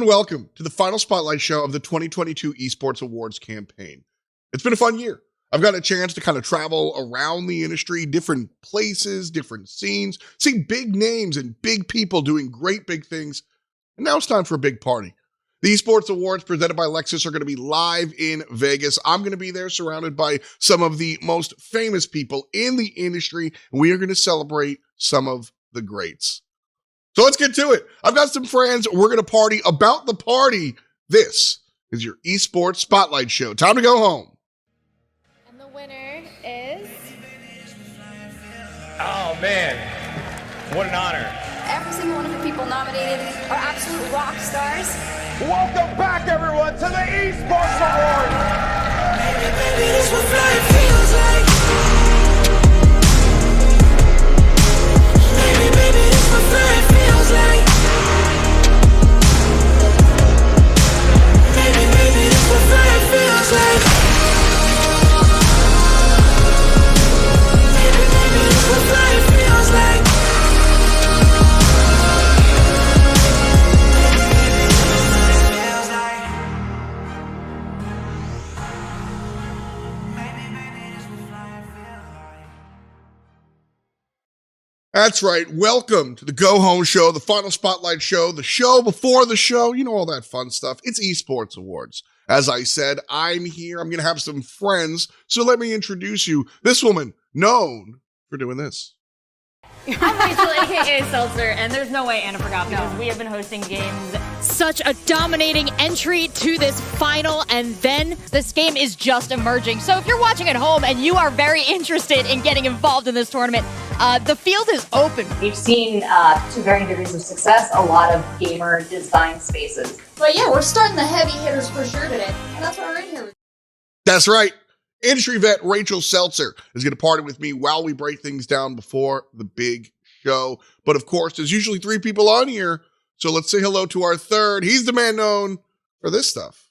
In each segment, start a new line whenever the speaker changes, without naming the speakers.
and welcome to the final spotlight show of the 2022 Esports Awards campaign. It's been a fun year. I've got a chance to kind of travel around the industry, different places, different scenes, see big names and big people doing great big things. And now it's time for a big party. The Esports Awards presented by Lexus are going to be live in Vegas. I'm going to be there surrounded by some of the most famous people in the industry, and we are going to celebrate some of the greats. So let's get to it. I've got some friends. We're going to party about the party. This is your Esports Spotlight Show. Time to go home.
And the winner is...
Oh, man. What an honor.
Every single one of the people nominated are absolute rock stars.
Welcome back, everyone, to the Esports Awards.
Maybe this what life feels like. Maybe this what life feels like. Maybe this what life feels like. Maybe this what life feels like.
That's right. Welcome to the Go Home Show, the final spotlight show, the show before the show. You know, all that fun stuff. It's Esports Awards. As I said, I'm here. I'm going to have some friends. So let me introduce you. This woman known for doing this.
I'm Rachel, aka Seltzer, and there's no way Anna forgot because we have been hosting games.
Such a dominating entry to this final, and then
This game is just emerging, so if you're watching at home and you are very interested in getting involved in this tournament, the field is open.
We've seen, to varying degrees of success, a lot of gamer design spaces.
But yeah, we're starting the heavy hitters for sure today, and that's why we're in here.
That's right. Industry vet Rachel Seltzer is going to party with me while we break things down before the big show. But of course, there's usually three people on here. So let's say hello to our third. He's the man known for this stuff.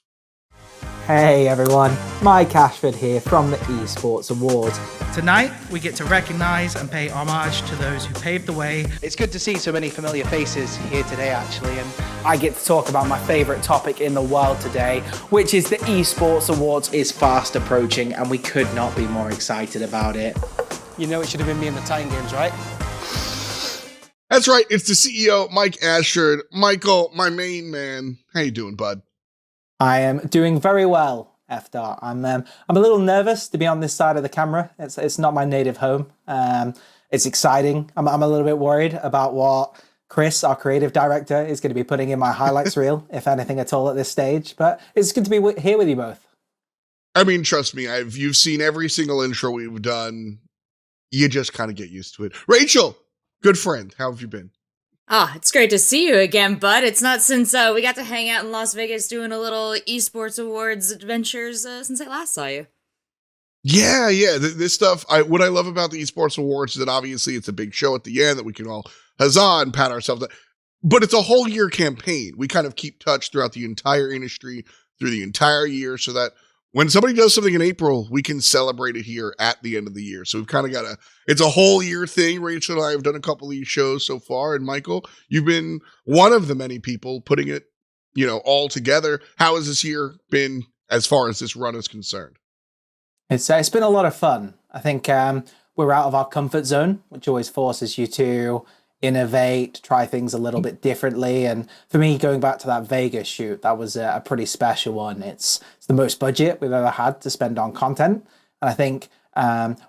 Hey everyone, Mike Ashford here from the Esports Awards.
Tonight, we get to recognise and pay homage to those who paved the way.
It's good to see so many familiar faces here today, actually. And
I get to talk about my favourite topic in the world today, which is the Esports Awards.
it's fast approaching, and we could not be more excited about it.
You know it should have been me in the Titan Games, right?
That's right. It's the CEO, Mike Ashford. Michael, my main man. How you doing, bud?
I am doing very well, FDAR. I'm a little nervous to be on this side of the camera. It's not my native home. It's exciting. I'm a little bit worried about what Chris, our creative director, is going to be putting in my highlights reel, if anything at all at this stage. But it's good to be here with you both.
I mean, trust me, you've seen every single intro we've done. You just kind of get used to it. Rachel, good friend. How have you been?
It's great to see you again, bud. It's not since we got to hang out in Las Vegas doing a little Esports Awards adventures since I last saw you.
Yeah. This stuff, what I love about the Esports Awards is that obviously it's a big show at the end that we can all huzzah and pat ourselves on. But it's a whole year campaign. We kind of keep touch throughout the entire industry, through the entire year, so that when somebody does something in April, we can celebrate it here at the end of the year. So we've kind of got it's a whole year thing. Rachel and I have done a couple of these shows so far. And Michael, you've been one of the many people putting it, all together. How has this year been as far as this run is concerned?
It's been a lot of fun. I think we're out of our comfort zone, which always forces you to innovate, try things a little bit differently. And for me, going back to that Vegas shoot, that was a pretty special one. It's the most budget we've ever had to spend on content. And I think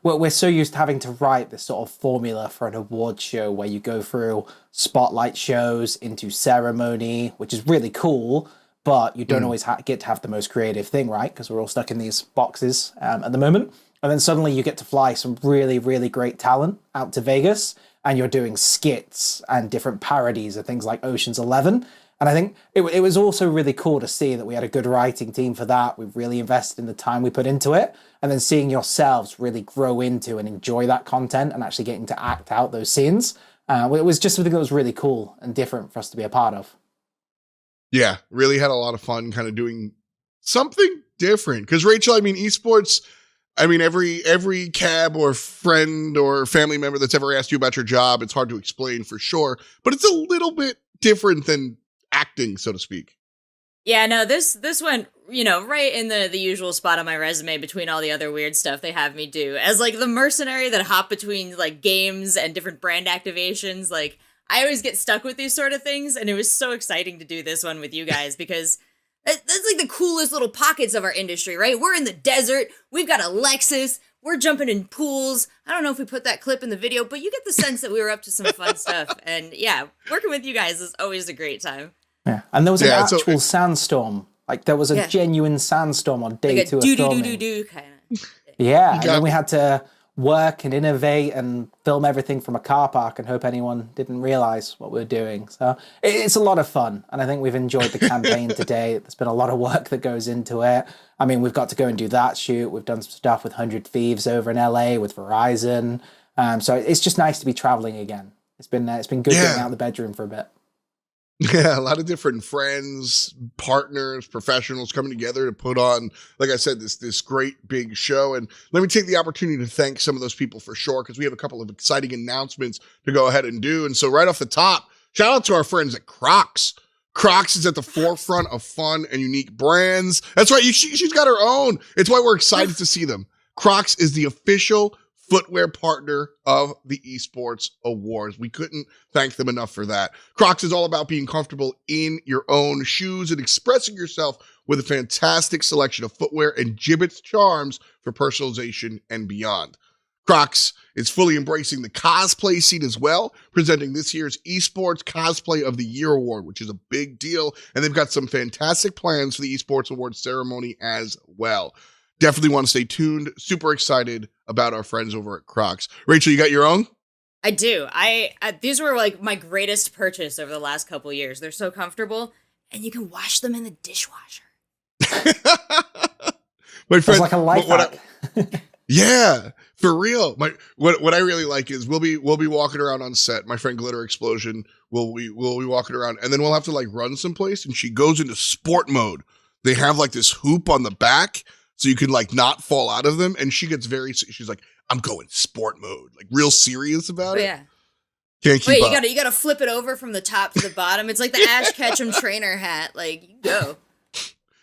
we're so used to having to write this sort of formula for an award show where you go through spotlight shows into ceremony, which is really cool, but you don't always get to have the most creative thing, right? Because we're all stuck in these boxes at the moment. And then suddenly you get to fly some really, really great talent out to Vegas, and you're doing skits and different parodies of things like Ocean's 11. And I think it was also really cool to see that we had a good writing team for that. We really invested in the time we put into it. And then seeing yourselves really grow into and enjoy that content and actually getting to act out those scenes. It was just something that was really cool and different for us to be a part of.
Yeah, really had a lot of fun kind of doing something different. Because Rachel, I mean, esports, every cab or friend or family member that's ever asked you about your job, it's hard to explain for sure, but it's a little bit different than acting, so to speak.
Yeah, no, this went, right in the usual spot on my resume between all the other weird stuff they have me do. As like the mercenary that hop between like games and different brand activations, like I always get stuck with these sort of things, and it was so exciting to do this one with you guys because that's like the coolest little pockets of our industry, right? We're in the desert, we've got a Lexus, we're jumping in pools. I don't know if we put that clip in the video, but you get the sense that we were up to some fun stuff. And yeah, working with you guys is always a great time.
Yeah, and there was an actual sandstorm. Like there was a genuine sandstorm on day
like
2 of filming.
Do kind of.
Yeah, and then we had to work and innovate and film everything from a car park and hope anyone didn't realize what we were doing. So it's a lot of fun, and I think we've enjoyed the campaign today. There's been a lot of work that goes into it. I mean, we've got to go and do that shoot. We've done some stuff with 100 Thieves over in LA with Verizon. So it's just nice to be traveling again. It's been good getting out of the bedroom for a bit.
Yeah, a lot of different friends, partners, professionals coming together to put on, like I said, this great big show. And let me take the opportunity to thank some of those people for sure, because we have a couple of exciting announcements to go ahead and do. And so right off the top, shout out to our friends at Crocs. Crocs is at the forefront of fun and unique brands. That's right, she's got her own. It's why we're excited to see them. Crocs is the official footwear partner of the Esports Awards. We couldn't thank them enough for that. Crocs is all about being comfortable in your own shoes and expressing yourself with a fantastic selection of footwear and gibbets charms for personalization and beyond. Crocs is fully embracing the cosplay scene as well, presenting this year's Esports Cosplay of the Year Award, which is a big deal. And they've got some fantastic plans for the Esports Awards ceremony as well. Definitely want to stay tuned. Super excited about our friends over at Crocs. Rachel, you got your own?
I do. These were like my greatest purchase over the last couple of years. They're so comfortable, and you can wash them in the dishwasher.
My friend,
it's like a life hack.
Yeah, for real. What I really like is we'll be walking around on set. My friend Glitter Explosion will be walking around, and then we'll have to like run someplace, and she goes into sport mode. They have like this hoop on the back, so you can like not fall out of them. And she gets she's like, I'm going sport mode, like real serious about it.
Yeah.
Can't keep up.
You gotta flip it over from the top to the bottom. It's like the Ash Ketchum trainer hat. Like, you go.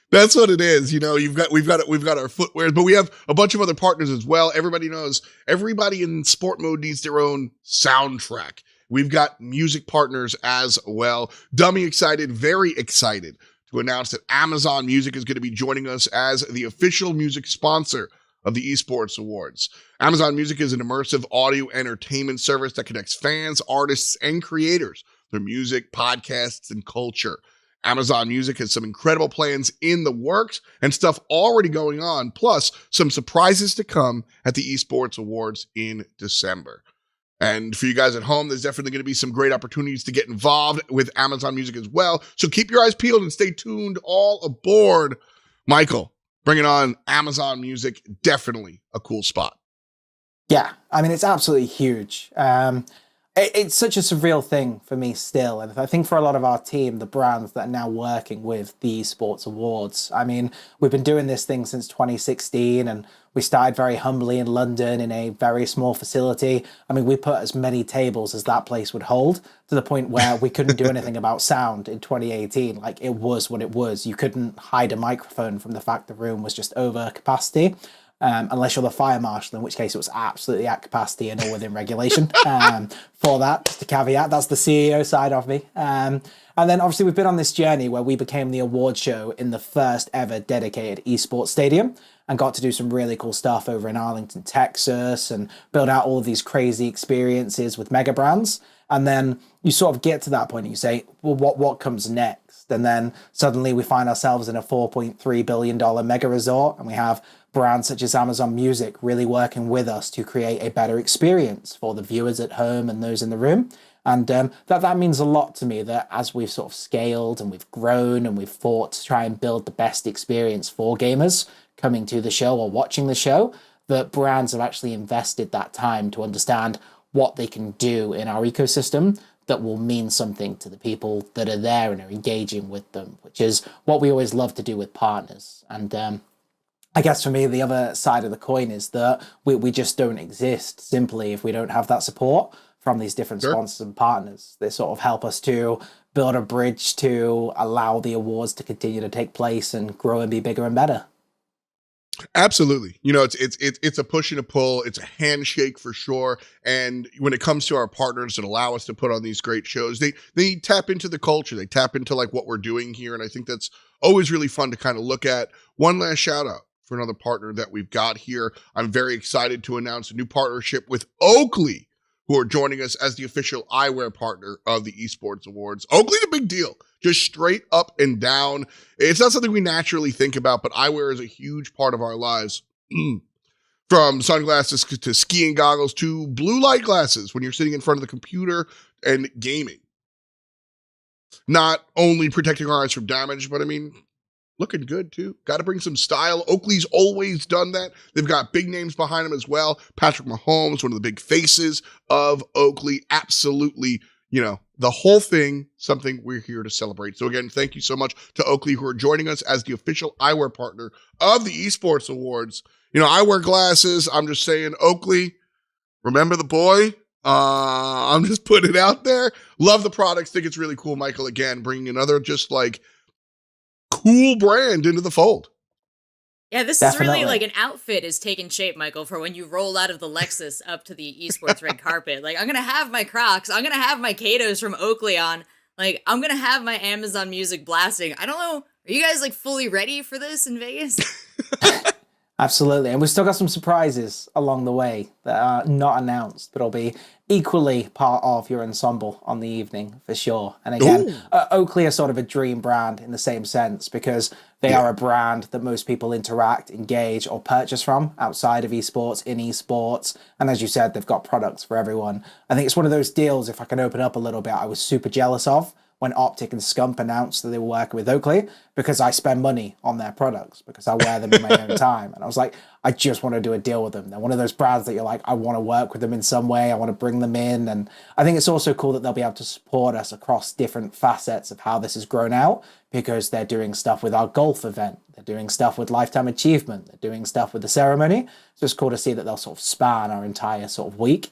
That's what it is. We've got our footwear, but we have a bunch of other partners as well. Everybody knows everybody in sport mode needs their own soundtrack. We've got music partners as well. Dummy excited, very excited to announce that Amazon Music is going to be joining us as the official music sponsor of the Esports Awards. Amazon Music is an immersive audio entertainment service that connects fans, artists, and creators through music, podcasts, and culture. Amazon Music has some incredible plans in the works and stuff already going on, plus some surprises to come at the Esports Awards in December. And for you guys at home, there's definitely going to be some great opportunities to get involved with Amazon Music as well. So keep your eyes peeled and stay tuned. All aboard. Michael, bringing on Amazon Music, definitely a cool spot.
Yeah, I mean, it's absolutely huge. It's such a surreal thing for me still. And I think for a lot of our team, the brands that are now working with the Esports Awards, I mean, we've been doing this thing since 2016, and we started very humbly in London in a very small facility. I mean, we put as many tables as that place would hold, to the point where we couldn't do anything about sound in 2018. Like, it was what it was. You couldn't hide a microphone from the fact the room was just over capacity. Unless you're the fire marshal, in which case it was absolutely at capacity and all within regulation. For that, just a caveat, that's the CEO side of me. And then obviously we've been on this journey where we became the award show in the first ever dedicated esports stadium and got to do some really cool stuff over in Arlington, Texas, and build out all of these crazy experiences with mega brands. And then you sort of get to that point and you say, well, what comes next? And then suddenly we find ourselves in a $4.3 billion mega resort, and we have brands such as Amazon Music really working with us to create a better experience for the viewers at home and those in the room. And that means a lot to me, that as we've sort of scaled and we've grown and we've fought to try and build the best experience for gamers coming to the show or watching the show, that brands have actually invested that time to understand what they can do in our ecosystem that will mean something to the people that are there and are engaging with them, which is what we always love to do with partners. And I guess for me, the other side of the coin is that we just don't exist simply if we don't have that support from these different
Sure.
sponsors and partners. They sort of help us to build a bridge to allow the awards to continue to take place and grow and be bigger and better.
Absolutely. You know, it's a push and a pull. It's a handshake for sure. And when it comes to our partners that allow us to put on these great shows, they tap into the culture. They tap into like what we're doing here. And I think that's always really fun to kind of look at. One last shout out for another partner that we've got here. I'm very excited to announce a new partnership with Oakley, who are joining us as the official eyewear partner of the Esports Awards. Oakley's a big deal, just straight up and down. It's not something we naturally think about, but eyewear is a huge part of our lives. From sunglasses to skiing goggles to blue light glasses when you're sitting in front of the computer and gaming. Not only protecting our eyes from damage, but I mean, looking good too. Got to bring some style. Oakley's always done that. They've got big names behind them as well. Patrick Mahomes, one of the big faces of Oakley. Absolutely, you know, the whole thing, something we're here to celebrate. So again, thank you so much to Oakley who are joining us as the official eyewear partner of the Esports Awards. You know, I wear glasses. I'm just saying, Oakley, remember the boy? I'm just putting it out there. Love the products. Think it's really cool, Michael. Again, bringing another just like cool brand into the fold.
Yeah, this is really like an outfit is taking shape, Michael, for when you roll out of the Lexus up to the esports red carpet. Like, I'm going to have my Crocs. I'm going to have my Katos from Oakley on. Like, I'm going to have my Amazon Music blasting. I don't know. Are you guys like fully ready for this in Vegas?
Absolutely. And we've still got some surprises along the way that are not announced, but will be equally part of your ensemble on the evening for sure. And again, Oakley are sort of a dream brand in the same sense because they are a brand that most people interact, engage, or purchase from outside of esports, in esports. And as you said, they've got products for everyone. I think it's one of those deals, if I can open up a little bit, I was super jealous of when Optic and Scump announced that they were working with Oakley because I spend money on their products, because I wear them in my own time. And I was like, I just want to do a deal with them. They're one of those brands that you're like, I want to work with them in some way. I want to bring them in. And I think it's also cool that they'll be able to support us across different facets of how this has grown out, because they're doing stuff with our golf event. They're doing stuff with Lifetime Achievement. They're doing stuff with the ceremony. So it's cool to see that they'll sort of span our entire sort of week.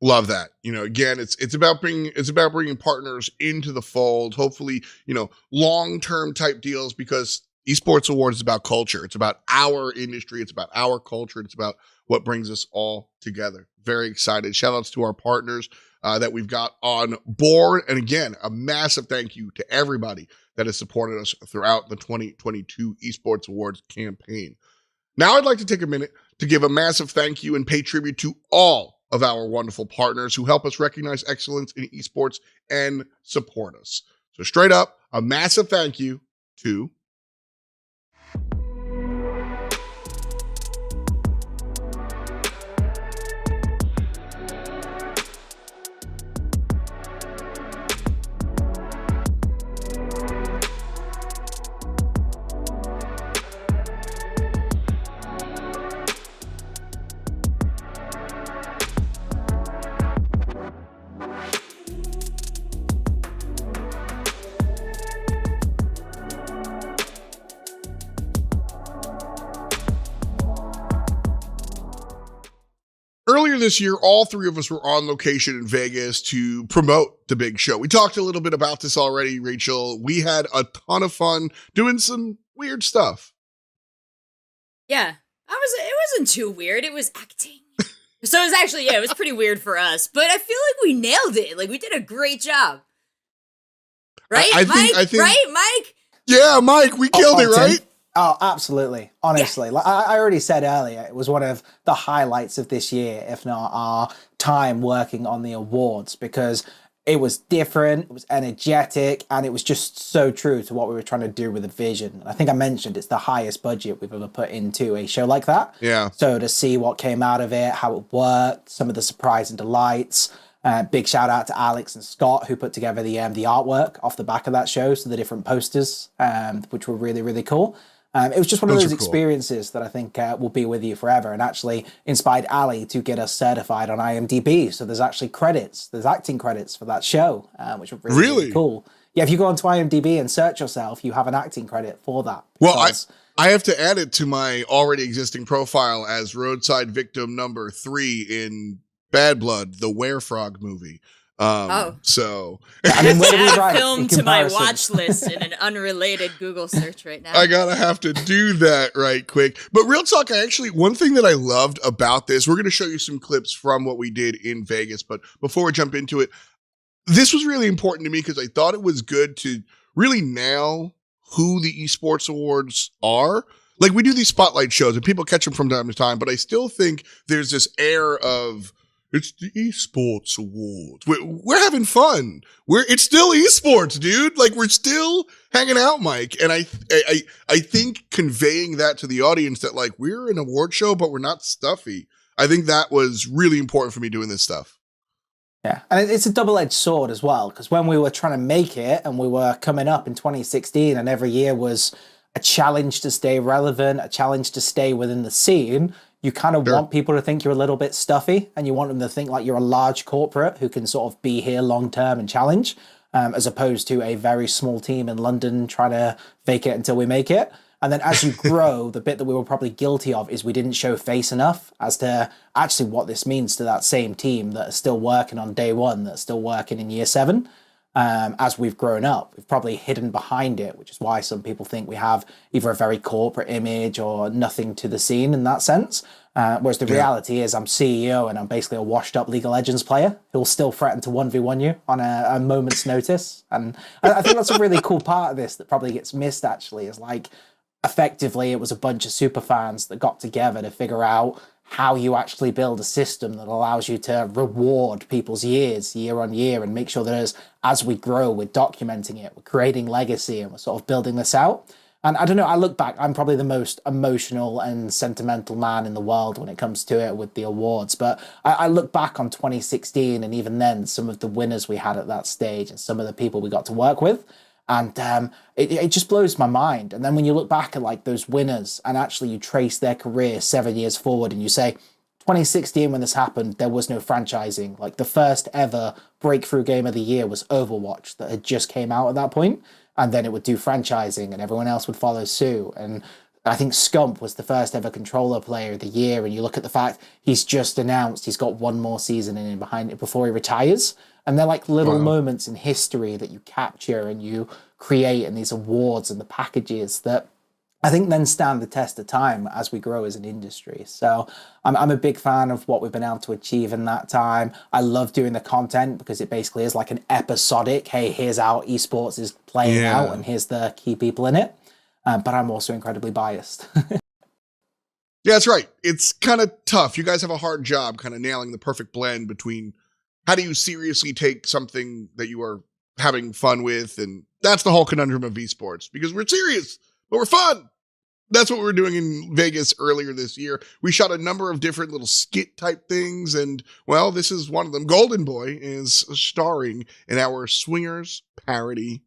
Love that. You know, again, it's about bringing partners into the fold. Hopefully, you know, long-term type deals, because Esports Awards is about culture. It's about our industry. It's about our culture. It's about what brings us all together. Very excited. Shout outs to our partners that we've got on board. And again, a massive thank you to everybody that has supported us throughout the 2022 Esports Awards campaign. Now I'd like to take a minute to give a massive thank you and pay tribute to all of our wonderful partners who help us recognize excellence in esports and support us. So straight up, a massive thank you to earlier this year, all three of us were on location in Vegas to promote the big show. We talked a little bit about this already, Rachel. We had a ton of fun doing some weird stuff.
Yeah, it wasn't too weird. It was acting. So it was actually, it was pretty weird for us, but I feel like we nailed it. Like, we did a great job. Right,
I
Mike?
think,
right, Mike?
Yeah, Mike, we killed it, right?
Oh, absolutely. Honestly, like I already said earlier, it was one of the highlights of this year, if not our time working on the awards, because it was different, it was energetic, and it was just so true to what we were trying to do with the vision. I think I mentioned it's the highest budget we've ever put into a show like that.
Yeah.
So to see what came out of it, how it worked, some of the surprise and delights. Big shout out to Alex and Scott who put together the artwork off the back of that show, so the different posters, which were really, really cool. It was just one of those experiences that I think will be with you forever, and actually inspired Ali to get us certified on IMDb. So there's actually there's acting credits for that show, which are really cool. Yeah, if you go onto IMDb and search yourself, you have an acting credit for that.
Well, I have to add it to my already existing profile as roadside victim number 3 in Bad Blood, the Werefrog movie. So
I mean, where do we
add
rank
film
in
to my
comparison?
watch list in an unrelated Google search right now.
I gotta have to do that right quick. But real talk, one thing that I loved about this, we're gonna show you some clips from what we did in Vegas. But before we jump into it, this was really important to me because I thought it was good to really nail who the Esports Awards are. Like, we do these spotlight shows and people catch them from time to time, but I still think there's this air of, it's the Esports Awards. We're having fun. It's still esports, dude. Like, we're still hanging out, Mike. And I think conveying that to the audience that, like, we're an award show, but we're not stuffy. I think that was really important for me doing this stuff.
Yeah, and it's a double-edged sword as well, because when we were trying to make it and we were coming up in 2016 and every year was a challenge to stay relevant, a challenge to stay within the scene, you kind of want people to think you're a little bit stuffy, and you want them to think like you're a large corporate who can sort of be here long-term and challenge, as opposed to a very small team in London trying to fake it until we make it. And then as you grow, the bit that we were probably guilty of is we didn't show face enough as to actually what this means to that same team that are still working on day one, that's still working in year 7. As we've grown up, we've probably hidden behind it, which is why some people think we have either a very corporate image or nothing to the scene in that sense. Whereas the reality is I'm CEO and I'm basically a washed up League of Legends player who'll still threaten to 1v1 you on a moment's notice. And I think that's a really cool part of this that probably gets missed actually, is like, effectively it was a bunch of super fans that got together to figure out how you actually build a system that allows you to reward people's years year on year and make sure that as we grow, we're documenting it, we're creating legacy, and we're sort of building this out. And I don't know, I look back, I'm probably the most emotional and sentimental man in the world when it comes to it with the awards. But I look back on 2016 and even then some of the winners we had at that stage and some of the people we got to work with. And it just blows my mind. And then when you look back at like those winners and actually you trace their career 7 years forward and you say, 2016 when this happened, there was no franchising. Like the first ever breakthrough game of the year was Overwatch that had just came out at that point. And then it would do franchising and everyone else would follow suit. And I think Scump was the first ever controller player of the year. And you look at the fact he's just announced he's got one more season in behind it before he retires. And they're like little moments in history that you capture and you create in these awards and the packages that I think then stand the test of time as we grow as an industry. So I'm a big fan of what we've been able to achieve in that time. I love doing the content because it basically is like an episodic, hey, here's how esports is playing out and here's the key people in it. But I'm also incredibly biased.
Yeah, that's right. It's kind of tough. You guys have a hard job kind of nailing the perfect blend between how do you seriously take something that you are having fun with? And that's the whole conundrum of esports, because we're serious, but we're fun. That's what we were doing in Vegas earlier this year. We shot a number of different little skit type things. And well, this is one of them. Golden Boy is starring in our Swingers parody.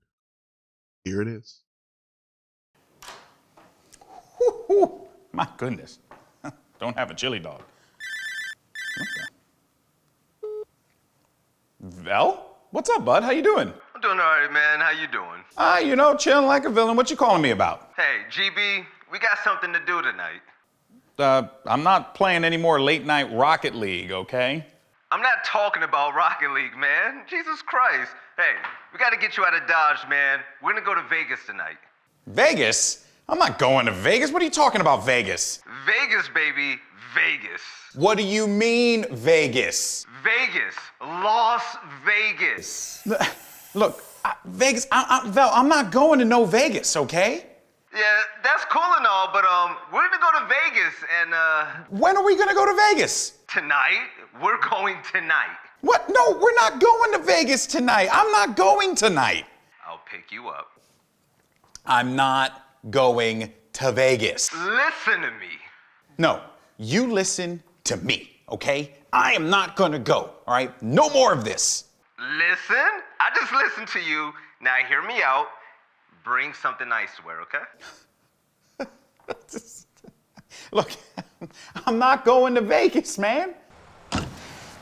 Here it is.
Woo-hoo. My goodness. Don't have a chili dog. Vel? What's up, bud? How you doing?
I'm doing all right, man. How you doing?
You know, chilling like a villain. What you calling me about?
Hey, GB, we got something to do tonight.
I'm not playing any more late night Rocket League, okay?
I'm not talking about Rocket League, man. Jesus Christ. Hey, we got to get you out of Dodge, man. We're going to go to Vegas tonight.
Vegas? I'm not going to Vegas. What are you talking about, Vegas?
Vegas, baby. Vegas.
What do you mean, Vegas?
Vegas. Las Vegas.
Look, Vegas, Val, I'm not going to no Vegas, okay?
Yeah, that's cool and all, but we're gonna go to Vegas and
When are we gonna go to Vegas?
Tonight. We're going tonight.
What? No, we're not going to Vegas tonight. I'm not going tonight.
I'll pick you up.
I'm not going to Vegas.
Listen to me.
No, you listen to me, okay? I am not gonna go, all right? No more of this.
Listen? I just listened to you. Now hear me out. Bring something nice to wear, okay?
Look, I'm not going to Vegas, man. All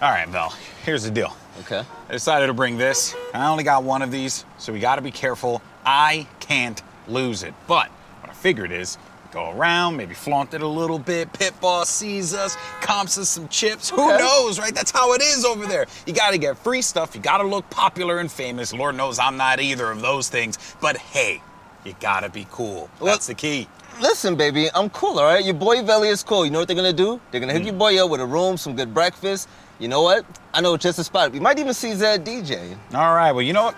right, Val, here's the deal.
Okay.
I decided to bring this. I only got one of these, so we gotta be careful. I can't lose it. But what I figured is, Go around, maybe flaunt it a little bit. Pit boss sees us, comps us some chips. Who knows, right? That's how it is over there. You gotta get free stuff. You gotta look popular and famous. Lord knows I'm not either of those things. But hey, you gotta be cool. That's the key.
Listen, baby, I'm cool, all right? Your boy Veli is cool. You know what they're gonna do? They're gonna hook your boy up with a room, some good breakfast. You know what? I know just a spot. We might even see Zed DJ.
All right, well, you know what?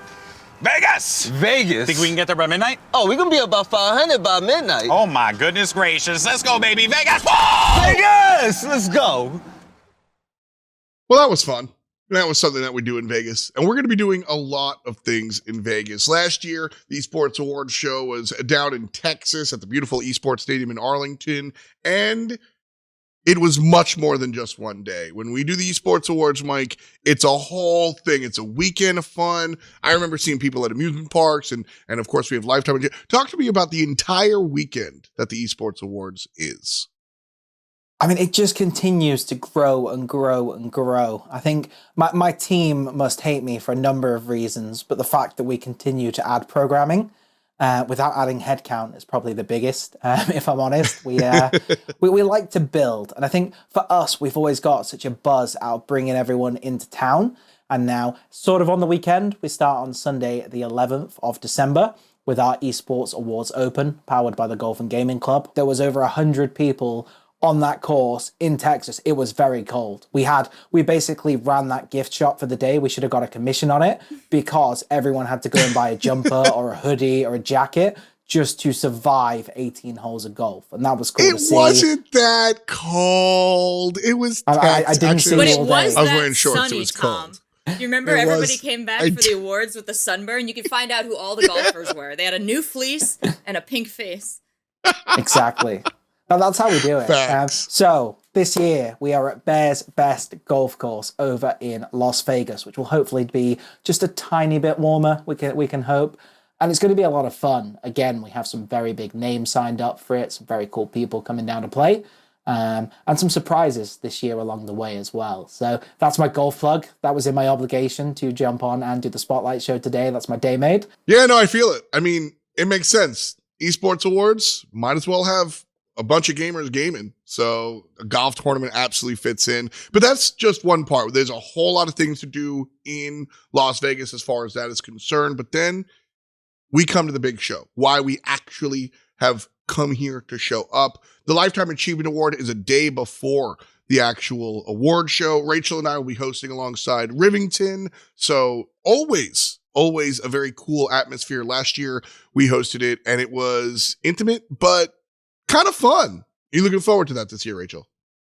Vegas!
Vegas?
Think we can get there by midnight?
Oh, we're gonna be about 500 by midnight.
Oh my goodness gracious. Let's go, baby. Vegas! Whoa!
Vegas! Let's go.
Well, that was fun. That was something that we do in Vegas. And we're going to be doing a lot of things in Vegas. Last year, the Esports Awards show was down in Texas at the beautiful Esports Stadium in Arlington. And it was much more than just one day. When we do the Esports Awards, Mike, it's a whole thing. It's a weekend of fun. I remember seeing people at amusement parks, and of course we have Lifetime. Talk to me about the entire weekend that the Esports Awards is.
I mean, it just continues to grow and grow and grow. I think my team must hate me for a number of reasons, but the fact that we continue to add programming without adding headcount is probably the biggest, if I'm honest. We like to build. And I think for us, we've always got such a buzz out of bringing everyone into town. And now, sort of on the weekend, we start on Sunday, the 11th of December, with our Esports Awards Open, powered by the Golf and Gaming Club. There was over 100 people on that course in Texas. It was very cold. We basically ran that gift shop for the day. We should have got a commission on it because everyone had to go and buy a jumper or a hoodie or a jacket just to survive 18 holes of golf. And that was cool to see.
It wasn't that cold. It was
I didn't see
but
it
it
all
was
day.
I was wearing shorts.
sunny,
It was
Tom.
cold.
You remember everybody came back for the awards with the sunburn? You could find out who all the golfers were. They had a new fleece and a pink face.
Exactly. That's how we do it. So this year we are at Bear's Best Golf Course over in Las Vegas, which will hopefully be just a tiny bit warmer. We can hope, and it's going to be a lot of fun. Again, we have some very big names signed up for it. Some very cool people coming down to play, and some surprises this year along the way as well. So that's my golf plug. That was in my obligation to jump on and do the spotlight show today. That's my day made.
Yeah, no, I feel it. I mean, it makes sense. Esports Awards might as well have a bunch of gamers gaming. So a golf tournament absolutely fits in. But that's just one part. There's a whole lot of things to do in Las Vegas as far as that is concerned. But then we come to the big show. Why we actually have come here to show up. The Lifetime Achievement Award is a day before the actual award show. Rachel and I will be hosting alongside Rivington. So always a very cool atmosphere. Last year we hosted it and it was intimate, but kind of fun. Are you looking forward to that this year, Rachel?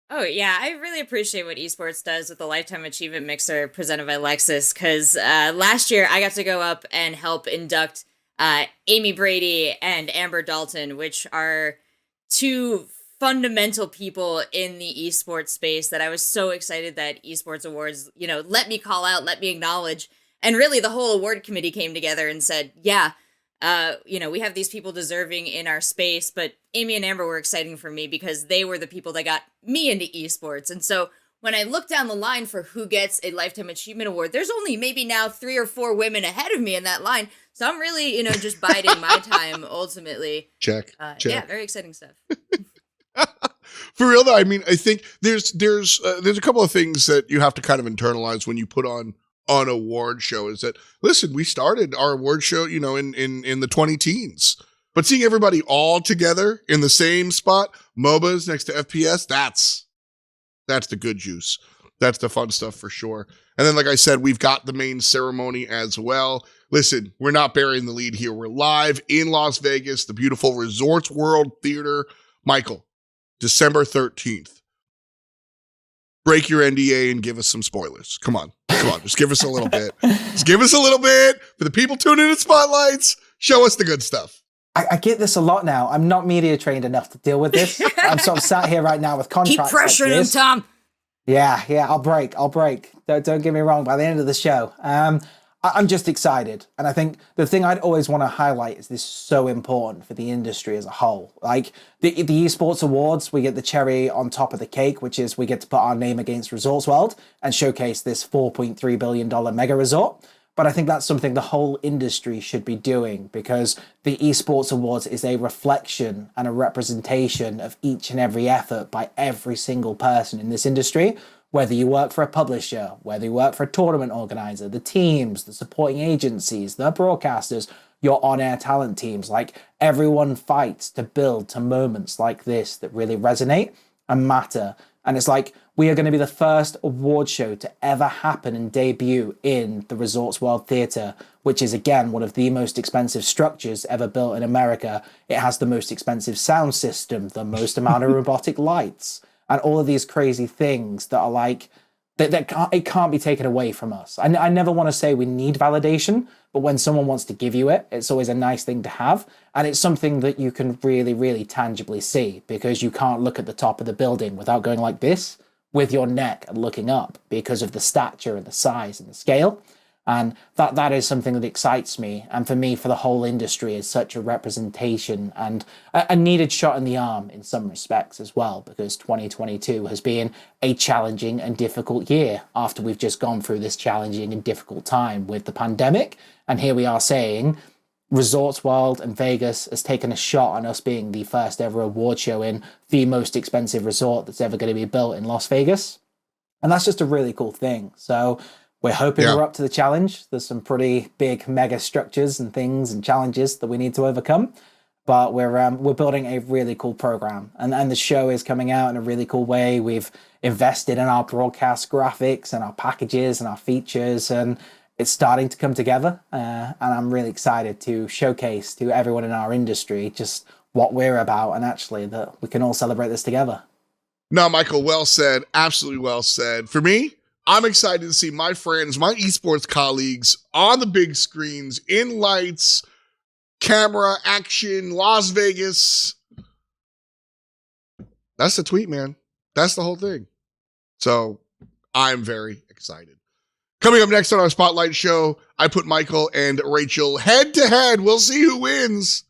Oh, yeah. I really appreciate what Esports does with the Lifetime Achievement Mixer presented by Lexus, because last year I got to go up and help induct Amy Brady and Amber Dalton, which are two fundamental people in the esports space that I was so excited that Esports Awards, let me call out, let me acknowledge. And really the whole award committee came together and said, yeah, we have these people deserving in our space, but Amy and Amber were exciting for me because they were the people that got me into esports. And so when I look down the line for who gets a Lifetime Achievement Award, there's only maybe now 3 or 4 women ahead of me in that line. So I'm really, just biding my time ultimately.
Check.
Yeah, very exciting stuff.
For real though, I mean, I think there's a couple of things that you have to kind of internalize when you put on an award show. Is that, listen, we started our award show, in the 20 teens, but seeing everybody all together in the same spot, MOBAs next to FPS, that's the good juice. That's the fun stuff for sure. And then, like I said, we've got the main ceremony as well. Listen, we're not burying the lead here. We're live in Las Vegas, the beautiful Resorts World Theater. Michael, December 13th. Break your NDA and give us some spoilers. Come on. Just give us a little bit. Just give us a little bit for the people tuning in at Spotlights. Show us the good stuff.
I get this a lot now. I'm not media trained enough to deal with this. I'm sort of sat here right now with contracts.
Keep pressuring him, Tom.
Yeah, I'll break. Don't get me wrong. By the end of the show, I'm just excited. And I think the thing I'd always want to highlight is this is so important for the industry as a whole. Like the Esports Awards, we get the cherry on top of the cake, which is we get to put our name against Resorts World and showcase this $4.3 billion mega resort. But I think that's something the whole industry should be doing, because the Esports Awards is a reflection and a representation of each and every effort by every single person in this industry. Whether you work for a publisher, whether you work for a tournament organizer, the teams, the supporting agencies, the broadcasters, your on-air talent teams, like everyone fights to build to moments like this that really resonate and matter. And it's like, we are going to be the first award show to ever happen and debut in the Resorts World Theatre, which is, again, one of the most expensive structures ever built in America. It has the most expensive sound system, the most amount of robotic lights, and all of these crazy things that are like, it can't be taken away from us. I never want to say we need validation, but when someone wants to give you it, it's always a nice thing to have. And it's something that you can really, really tangibly see, because you can't look at the top of the building without going like this with your neck and looking up because of the stature and the size and the scale. And that is something that excites me. And for me, for the whole industry, is such a representation and a needed shot in the arm in some respects as well, because 2022 has been a challenging and difficult year after we've just gone through this challenging and difficult time with the pandemic. And here we are saying Resorts World and Vegas has taken a shot on us being the first ever award show in the most expensive resort that's ever going to be built in Las Vegas. And that's just a really cool thing. So we're hoping we're up to the challenge. There's some pretty big mega structures and things and challenges that we need to overcome. But we're building a really cool program. And the show is coming out in a really cool way. We've invested in our broadcast graphics and our packages and our features, and it's starting to come together. And I'm really excited to showcase to everyone in our industry just what we're about, and actually that we can all celebrate this together.
No, Michael, well said. Absolutely well said. For me, I'm excited to see my friends, my esports colleagues on the big screens, in lights, camera, action, Las Vegas. That's the tweet, man. That's the whole thing. So I'm very excited. Coming up next on our Spotlight show, I put Michael and Rachel head to head. We'll see who wins.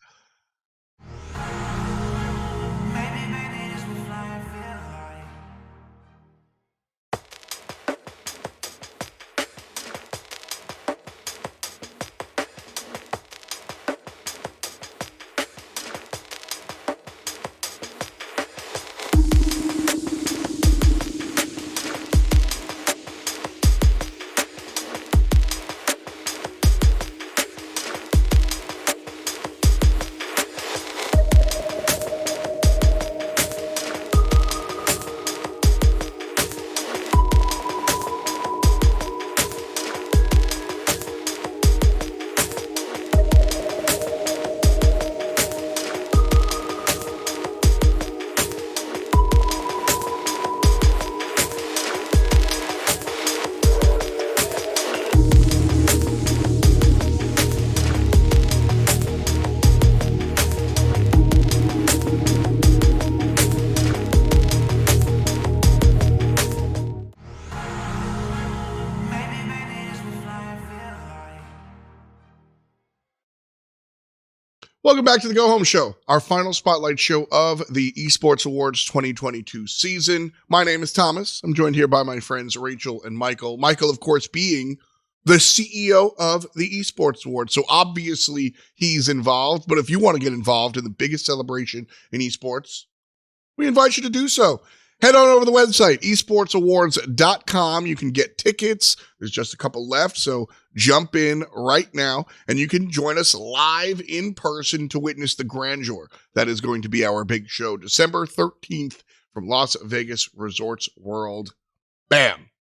Welcome back to the Go Home Show, our final spotlight show of the Esports Awards 2022 season. My name is Thomas. I'm joined here by my friends Rachel and Michael. Michael, of course, being the CEO of the Esports Awards. So obviously he's involved, but if you want to get involved in the biggest celebration in esports, we invite you to do so. Head on over to the website, esportsawards.com. You can get tickets. There's just a couple left, so jump in right now, and you can join us live in person to witness the grandeur that is going to be our big show, December 13th from Las Vegas Resorts World. Bam!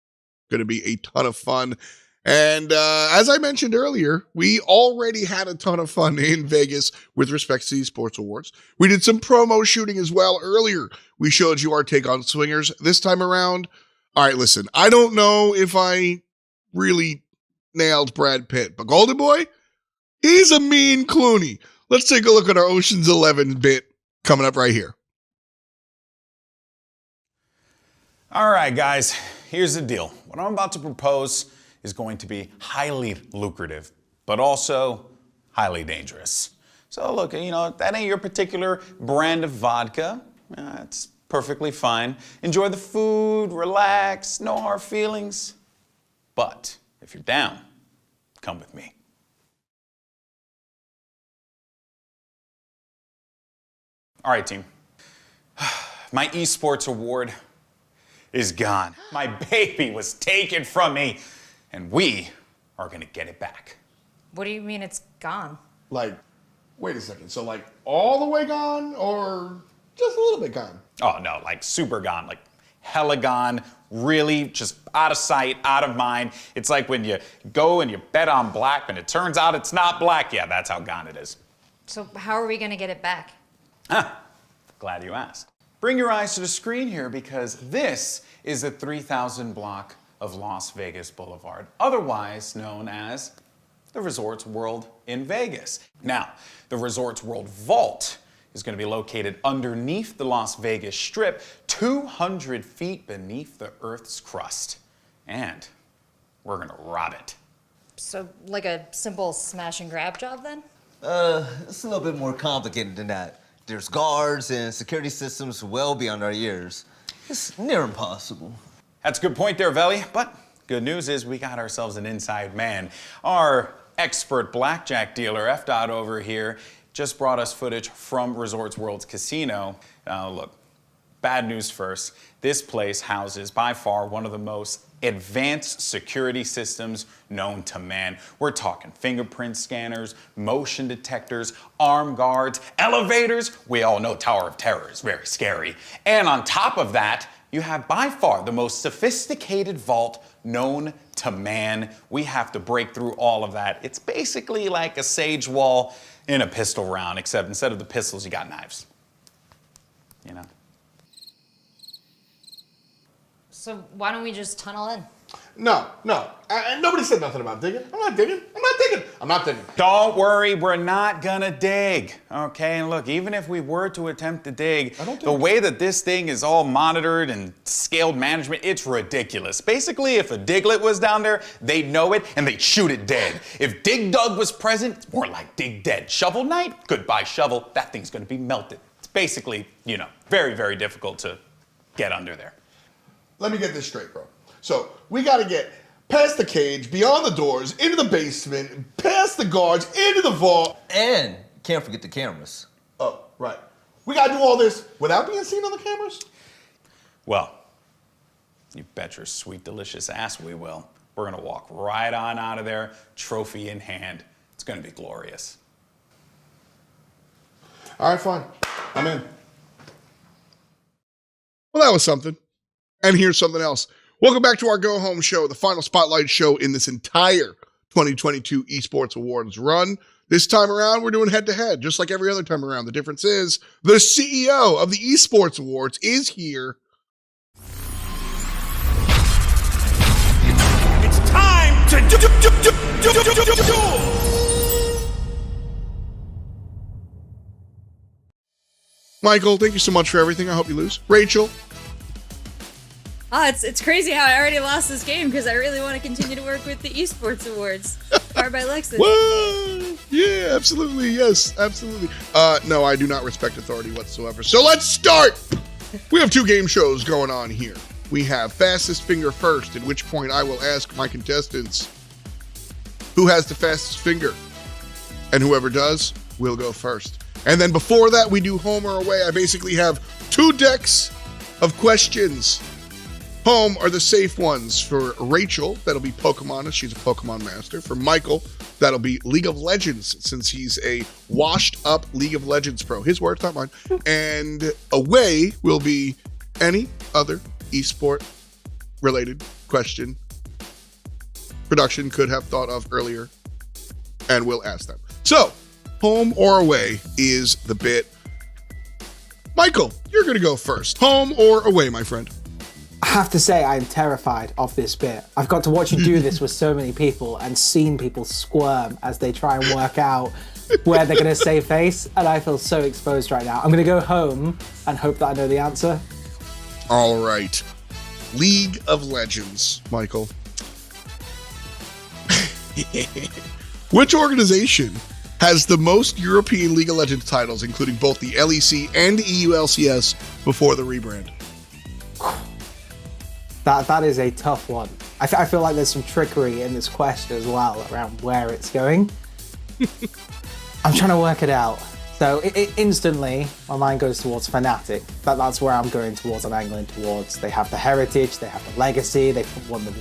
Going to be a ton of fun. And as I mentioned earlier, we already had a ton of fun in Vegas with respect to the Esports Awards. We did some promo shooting as well earlier. We showed you our take on swingers this time around. All right, listen, I don't know if I really nailed Brad Pitt, but Golden Boy, he's a mean Clooney. Let's take a look at our Ocean's 11 bit coming up right here.
All right, guys, here's the deal. What I'm about to propose is going to be highly lucrative, but also highly dangerous. So look, you know, if that ain't your particular brand of vodka, it's perfectly fine. Enjoy the food, relax, no hard feelings. But if you're down, Come with me. All right, team. My esports award is gone. My baby was taken from me, and we are gonna get it back.
What do you mean it's gone?
Like, wait a second. So, like, all the way gone or just a little bit gone?
Oh, no, like super gone, like hella gone, really just out of sight, out of mind. It's like when you go and you bet on black and it turns out it's not black. Yeah, that's how gone it is.
So how are we gonna get it back?
Glad you asked. Bring your eyes to the screen here because this is the 3,000 block of Las Vegas Boulevard, otherwise known as the Resorts World in Vegas. Now, the Resorts World Vault is going to be located underneath the Las Vegas Strip, 200 feet beneath the Earth's crust. And we're going to rob it.
So like a simple smash and grab job then?
It's a little bit more complicated than that. There's guards and security systems well beyond our years. It's near impossible.
That's a good point there, Veli, but good news is we got ourselves an inside man. Our expert blackjack dealer, F. Dot over here, just brought us footage from Resorts World's casino. Look, bad news first. This place houses by far one of the most advanced security systems known to man. We're talking fingerprint scanners, motion detectors, armed guards, elevators. We all know Tower of Terror is very scary. And on top of that, you have by far the most sophisticated vault known to man. We have to break through all of that. It's basically like a sage wall in a pistol round, except instead of the pistols, you got knives. You know?
So why don't we just tunnel in?
No. Nobody said nothing about digging. I'm not digging.
Don't worry, we're not gonna dig, okay? And look, even if we were to attempt to dig, the way that this thing is all monitored and scaled management, it's ridiculous. Basically, if a Diglett was down there, they'd know it and they'd shoot it dead. If Dig Dug was present, it's more like Dig Dead. Shovel Knight, goodbye shovel, that thing's gonna be melted. It's basically, you know, very, very difficult to get under there.
Let me get this straight, bro. So we got to get past the cage, beyond the doors, into the basement, past the guards, into the vault.
And can't forget the cameras.
Oh, right. We got to do all this without being seen on the cameras?
Well, you bet your sweet, delicious ass we will. We're going to walk right on out of there, trophy in hand. It's going to be glorious.
All right, fine. I'm in. Well, that was something. And here's something else. Welcome back to our Go Home show, the final spotlight show in this entire 2022 Esports Awards run. This time around, we're doing head-to-head, just like every other time around. The difference is the CEO of the Esports Awards is here.
It's time to do.
Michael, thank you so much for everything. I hope you lose. Rachel.
It's crazy how I already lost this game because I really want to continue to work with the Esports Awards. Powered by Lexus.
Whoa! Yeah, absolutely. Yes, absolutely. No, I do not respect authority whatsoever. So let's start! We have two game shows going on here. We have Fastest Finger First, at which point I will ask my contestants who has the fastest finger. And whoever does will go first. And then before that, we do home or away. I basically have two decks of questions. Home are the safe ones. For Rachel, that'll be Pokemon, as she's a Pokemon master. For Michael, that'll be League of Legends, since he's a washed-up League of Legends pro. His words, not mine. And away will be any other esport-related question production could have thought of earlier, and we'll ask them. So, home or away is the bit. Michael, you're going to go first. Home or away, my friend?
I have to say I'm terrified of this bit. I've got to watch you do this with so many people and seen people squirm as they try and work out where they're going to save face, and I feel so exposed right now. I'm going to go home and hope that I know the answer.
All right. League of Legends, Michael. Which organization has the most European League of Legends titles, including both the LEC and EULCS, before the rebrand?
That is a tough one. I feel like there's some trickery in this question as well around where it's going. I'm trying to work it out. So instantly, my mind goes towards Fnatic. That's where I'm going towards and angling towards. They have the heritage, they have the legacy, they've won the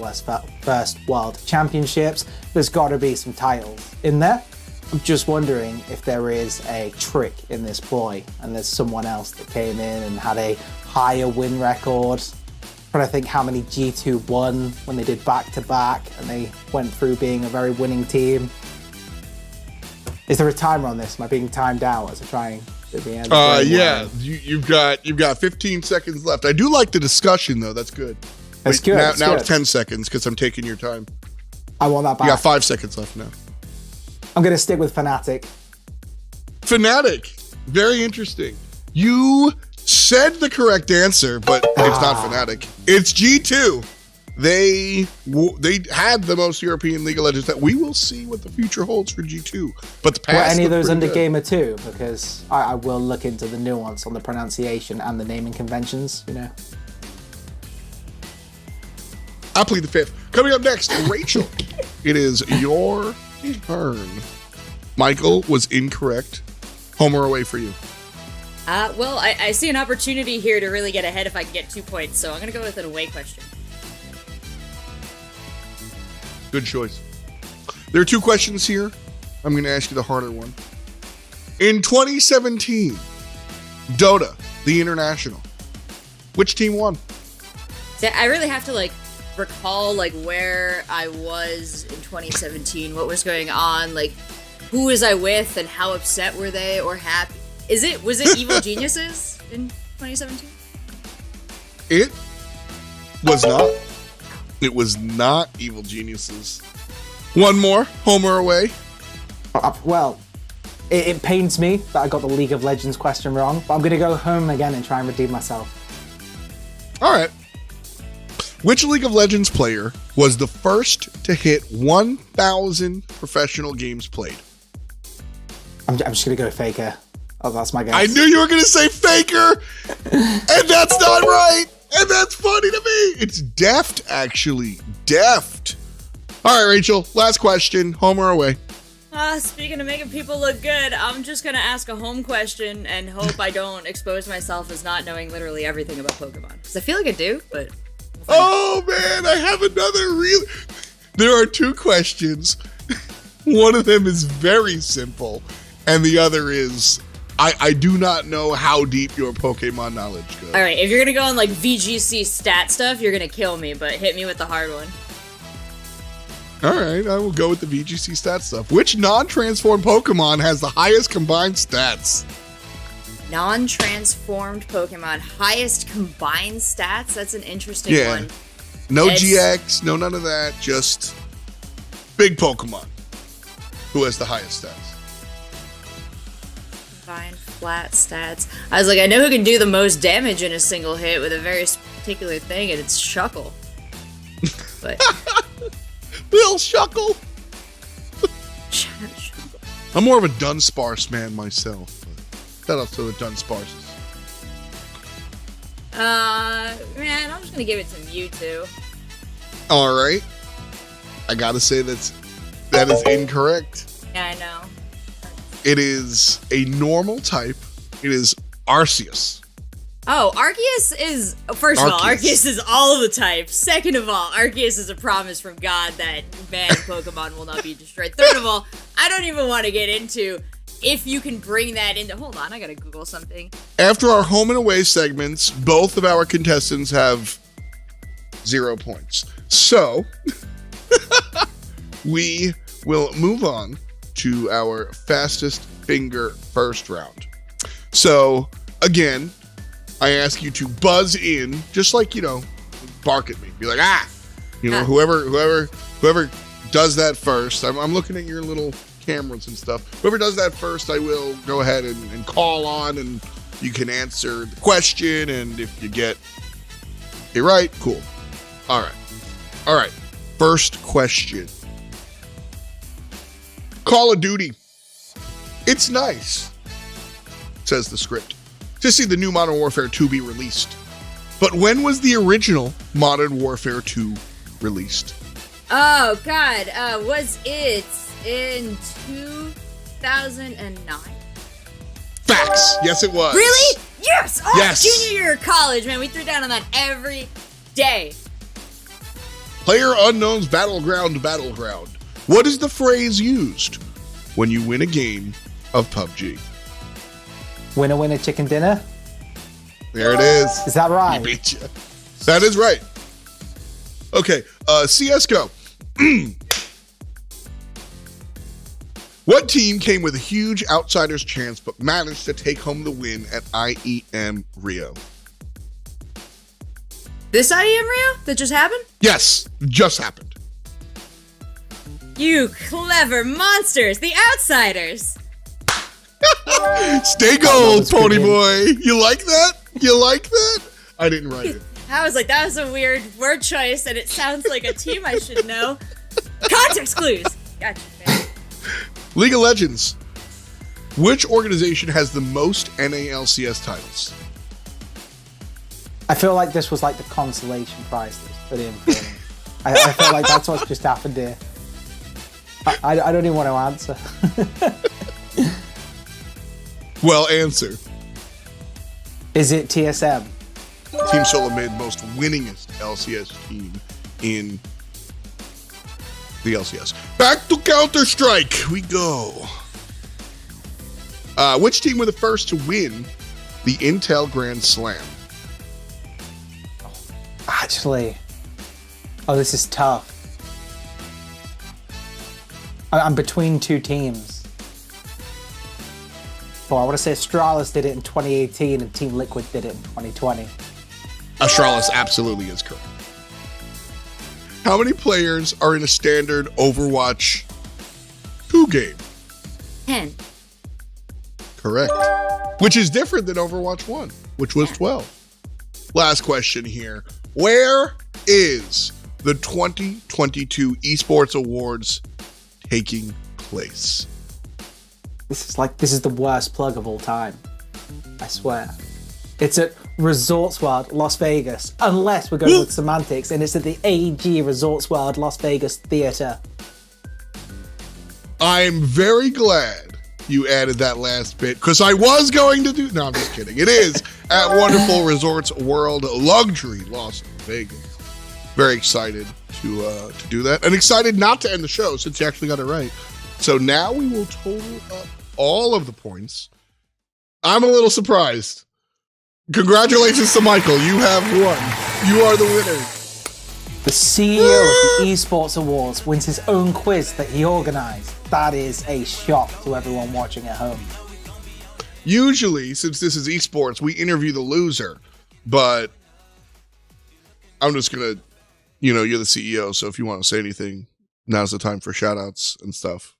first world championships. There's got to be some titles in there. I'm just wondering if there is a trick in this ploy and there's someone else that came in and had a higher win record. But I think how many G2 won when they did back-to-back and they went through being a very winning team. Is there a timer on this? Am I being timed out as I try and get the end?
Yeah, you've got 15 seconds left. I do like the discussion though. That's good.
That's good.
Now it's 10 seconds because I'm taking your time.
I want that back.
You got 5 seconds left now.
I'm going to stick with Fnatic.
Fnatic. Very interesting. You said the correct answer, but it's not Fnatic. It's G2. They had the most European League of Legends. That we will see what the future holds for G2. But the past.
Were any of those under
good.
Gamer 2? Because I will look into the nuance on the pronunciation and the naming conventions, you know.
I'll plead the fifth. Coming up next, Rachel. It is your turn. Michael was incorrect. Home or away for you?
Well, I see an opportunity here to really get ahead if I can get 2 points, so I'm going to go with an away question.
Good choice. There are 2 questions here. I'm going to ask you the harder one. In 2017, Dota, the International, which team won?
I really have to, recall, where I was in 2017, what was going on, who was I with, and how upset were they or happy? Was it Evil Geniuses in 2017?
It was not. It was not Evil Geniuses. One more, home or away?
Well, it pains me that I got the League of Legends question wrong, but I'm going to go home again and try and redeem myself.
All right. Which League of Legends player was the first to hit 1,000 professional games played?
I'm just going to go Faker. Oh, that's my guess.
I knew you were going to say Faker, and that's not right. And that's funny to me. It's Deft, actually. Deft. All right, Rachel, last question. Home or away?
Speaking of making people look good, I'm just going to ask a home question and hope I don't expose myself as not knowing literally everything about Pokemon. Because I feel like I do, but...
Oh, man, I have another real... There are 2 questions. One of them is very simple, and the other is... I do not know how deep your Pokemon knowledge goes.
All right, if you're going to go on, VGC stat stuff, you're going to kill me, but hit me with the hard one.
All right, I will go with the VGC stat stuff. Which non-transformed Pokemon has the highest combined stats?
Non-transformed Pokemon, highest combined stats? That's an interesting one.
No GX, no none of that, just big Pokemon. Who has the highest stats?
Combined flat stats. I was like, I know who can do the most damage in a single hit with a very particular thing, and it's Shuckle. But...
Bill Shuckle. I'm more of a Dunsparce man myself. Shout out to the Dunsparces.
Man, I'm just gonna give it to Mewtwo.
All right. I gotta say that is incorrect.
Yeah, I know.
It is a normal type. It is Arceus.
Oh, Arceus is... First of all, Arceus is all of the types. Second of all, Arceus is a promise from God that bad Pokemon will not be destroyed. Third of all, I don't even want to get into if you can bring that into... Hold on, I gotta Google something.
After our home and away segments, both of our contestants have 0 points. So, we will move on to our fastest finger first round. So, again... I ask you to buzz in, just like, bark at me. Be like, whoever does that first. I'm looking at your little cameras and stuff. Whoever does that first, I will go ahead and call on, and you can answer the question. And if you get it right, cool. All right. First question. Call of Duty. It's nice, says the script, to see the new Modern Warfare 2 be released. But when was the original Modern Warfare 2 released?
Oh, God. Was it in 2009?
Facts. Yes, it was.
Really? Yes! Oh,
yes.
Junior year of college, man. We threw down on that every day.
Player Unknown's Battleground. What is the phrase used when you win a game of PUBG?
Winner, winner, chicken dinner?
There it is.
Is that right?
He beat you. That is right. Okay, CSGO. What team came with a huge outsider's chance but managed to take home the win at IEM Rio?
This IEM Rio that just happened?
Yes, just happened.
You clever monsters, the outsiders.
Stay gold, Pony Boy. You like that? You like that? I didn't write it.
I was like, that was a weird word choice, and it sounds like a team I should know. Context clues. Gotcha, man.
League of Legends. Which organization has the most NALCS titles?
I feel like this was like the consolation prize that was put in for me. I feel like that's what's just happened here. I don't even want to answer.
Well, answer.
Is it TSM?
Team Solo made most winningest LCS team in the LCS. Back to Counter-Strike we go. Which team were the first to win the Intel Grand Slam?
Actually, this is tough. I'm between two teams. Well, I want to say Astralis did it in 2018 and Team Liquid did it in 2020.
Astralis absolutely is correct. How many players are in a standard Overwatch 2 game?
10.
Correct. Which is different than Overwatch 1, which was 12. Last question here. Where is the 2022 Esports Awards taking place?
This is the worst plug of all time. I swear. It's at Resorts World, Las Vegas. Unless we're going with semantics, and it's at the AG Resorts World, Las Vegas Theater.
I'm very glad you added that last bit, because I was going to do... No, I'm just kidding. It is at Wonderful Resorts World Luxury, Las Vegas. Very excited to do that, and excited not to end the show since you actually got it right. So now we will total up all of the points. I'm a little surprised. Congratulations to Michael. You have won. You are the winner.
The CEO of the Esports Awards wins his own quiz that he organized. That is a shock to everyone watching at home.
Usually, since this is esports, we interview the loser, but I'm just going to, you're the CEO, so if you want to say anything, now's the time for shout outs and stuff,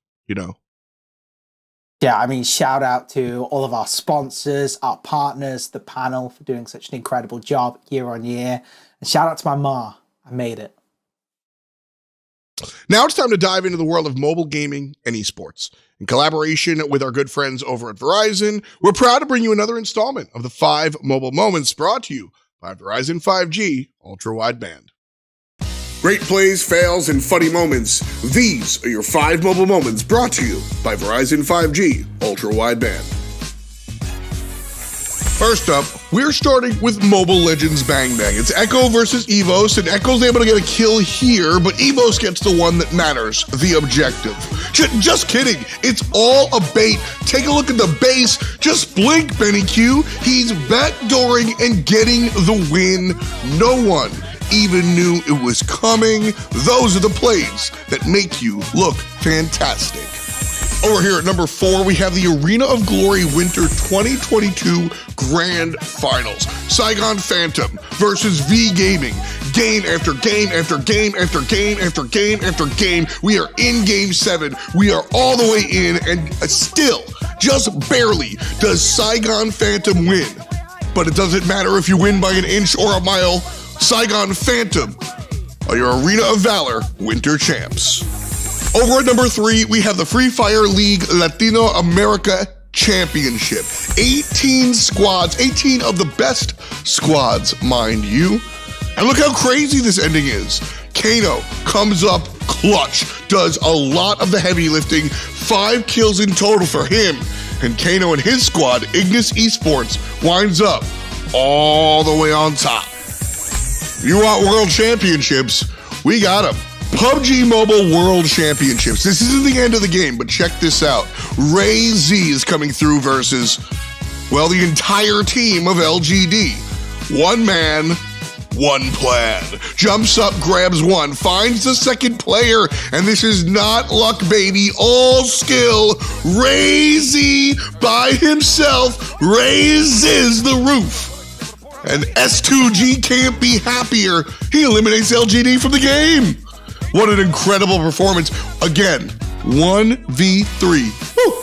Yeah, I mean, shout out to all of our sponsors, our partners, the panel for doing such an incredible job year on year. And shout out to my ma. I made it.
Now it's time to dive into the world of mobile gaming and esports. In collaboration with our good friends over at Verizon, we're proud to bring you another installment of the 5 Mobile Moments brought to you by Verizon 5G Ultra Wideband. Great plays, fails, and funny moments. These are your 5 mobile moments brought to you by Verizon 5G Ultra Wideband. First up, we're starting with Mobile Legends Bang Bang. It's Echo versus Evos, and Echo's able to get a kill here, but Evos gets the one that matters, the objective. Just kidding, it's all a bait. Take a look at the base. Just blink, Benny Q. He's backdooring and getting the win. No one even knew it was coming. Those are the plays that make you look fantastic. Over here at number 4, we have the Arena of Glory Winter 2022 Grand Finals. Saigon Phantom versus V Gaming. Game after game after game after game after game after game. We are in Game 7. We are all the way in, and still, just barely, does Saigon Phantom win. But it doesn't matter if you win by an inch or a mile. Saigon Phantom are your Arena of Valor Winter Champs. Over at number 3, we have the Free Fire League Latino America Championship. 18 squads, 18 of the best squads, mind you. And look how crazy this ending is. Kano comes up clutch, does a lot of the heavy lifting, 5 kills in total for him. And Kano and his squad, Ignis Esports, winds up all the way on top. You want world championships? We got them. PUBG Mobile World Championships. This isn't the end of the game, but check this out. Ray Z is coming through versus, well, the entire team of LGD. One man, one plan. Jumps up, grabs one, finds the second player, and this is not luck, baby. All skill. Ray Z by himself raises the roof. And S2G can't be happier. He eliminates LGD from the game. What an incredible performance. Again, 1v3. Woo.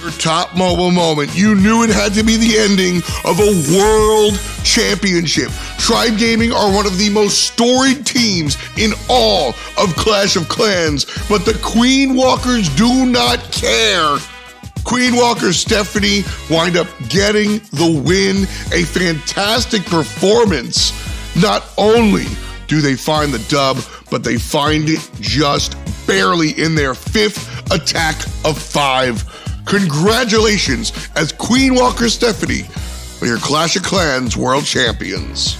Your top mobile moment. You knew it had to be the ending of a world championship. Tribe Gaming are one of the most storied teams in all of Clash of Clans, but the Queen Walkers do not care. Queen Walker Stephanie wind up getting the win. A fantastic performance. Not only do they find the dub, but they find it just barely in their 5th attack of 5. Congratulations as Queen Walker Stephanie are your Clash of Clans World Champions.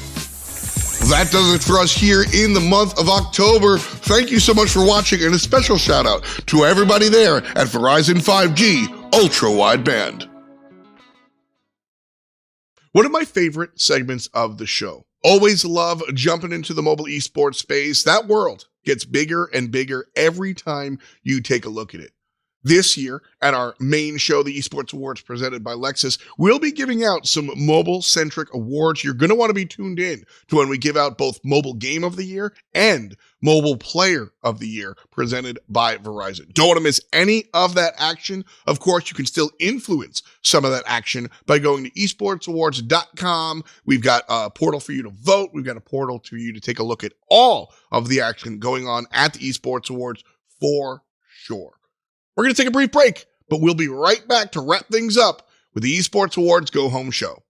That does it for us here in the month of October. Thank you so much for watching, and a special shout out to everybody there at Verizon 5G Ultra Wideband. One of my favorite segments of the show. Always love jumping into the mobile esports space. That world gets bigger and bigger every time you take a look at it. This year, at our main show, the Esports Awards presented by Lexus, we'll be giving out some mobile-centric awards. You're going to want to be tuned in to when we give out both Mobile Game of the Year and Mobile Player of the Year presented by Verizon. Don't want to miss any of that action. Of course, you can still influence some of that action by going to esportsawards.com. We've got a portal for you to vote. We've got a portal for you to take a look at all of the action going on at the Esports Awards for sure. We're going to take a brief break, but we'll be right back to wrap things up with the Esports Awards Go Home Show.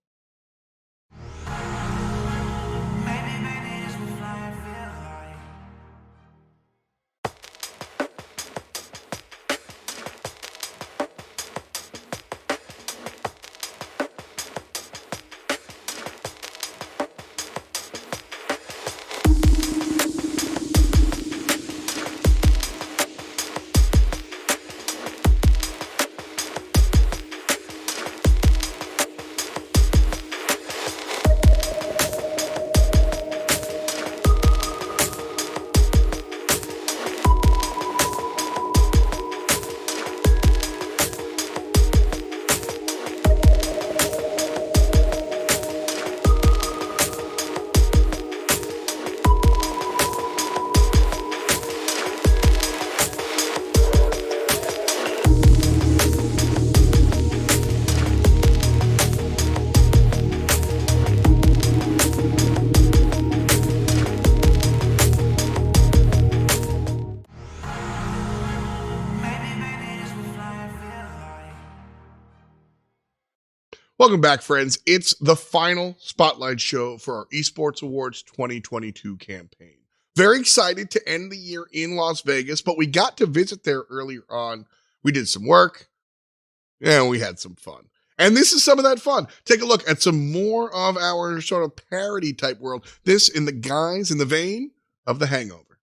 Welcome back, friends. It's the final spotlight show for our Esports Awards 2022 campaign. Very excited to end the year in Las Vegas, but we got to visit there earlier on. We did some work, and we had some fun. And this is some of that fun. Take a look at some more of our sort of parody type world. This in the vein of The Hangover.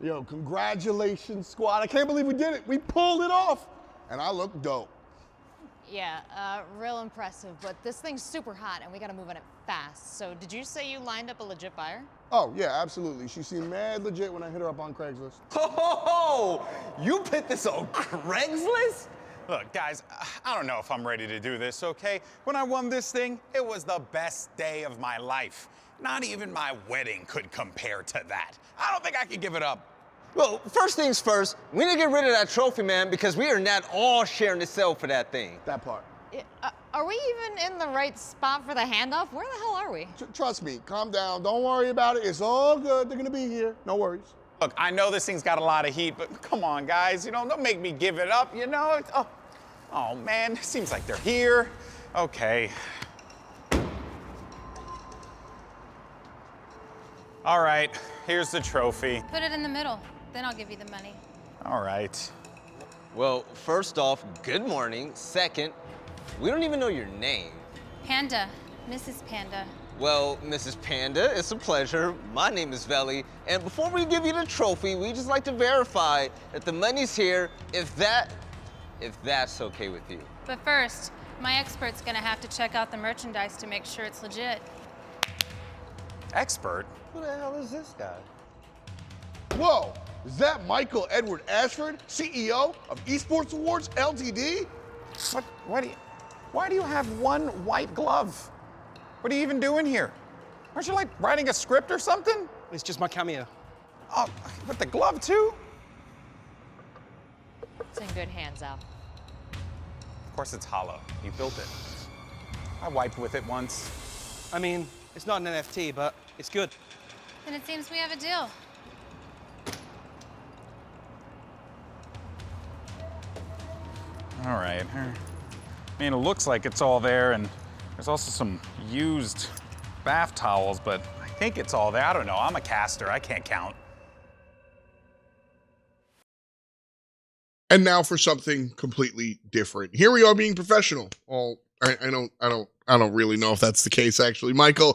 Yo, congratulations, squad. I can't believe we did it. We pulled it off. And I look dope.
Yeah, real impressive, but this thing's super hot and we gotta move on it fast. So did you say you lined up a legit buyer?
Oh, yeah, absolutely. She seemed mad legit when I hit her up on Craigslist.
Oh, you put this on Craigslist? Look, guys, I don't know if I'm ready to do this, okay? When I won this thing, it was the best day of my life. Not even my wedding could compare to that. I don't think I could give it up.
Well, first things first, we need to get rid of that trophy, man, because we are not all sharing the sale for that thing.
That part.
Are we even in the right spot for the handoff? Where the hell are we?
Trust me, calm down. Don't worry about it. It's all good. They're going to be here. No worries.
Look, I know this thing's got a lot of heat, but come on, guys. You know, don't make me give it up, you know? Oh man, seems like they're here. Okay. All right, here's the trophy.
Put it in the middle, then I'll give you the money.
All right.
Well, first off, good morning. Second, we don't even know your name.
Panda, Mrs. Panda.
Well, Mrs. Panda, it's a pleasure. My name is Veli, and before we give you the trophy, we just like to verify that the money's here, if that's okay with you.
But first, my expert's gonna have to check out the merchandise to make sure it's legit.
Expert?
Who the hell is this guy?
Whoa, is that Michael Edward Ashford, CEO of Esports Awards Ltd?
Why do you have one white glove? What are you even doing here? Aren't you like writing a script or something?
It's just my cameo.
Oh, with the glove too?
It's in good hands, Al.
Of course it's hollow. You built it. I wiped with it once.
I mean, it's not an NFT, but it's good.
Then it seems we have a deal.
All right. I mean, it looks like it's all there, and there's also some used bath towels, but I think it's all there. I don't know. I'm a caster. I can't count.
And now for something completely different. Here we are being professional. Well, I don't really know if that's the case, actually. Michael,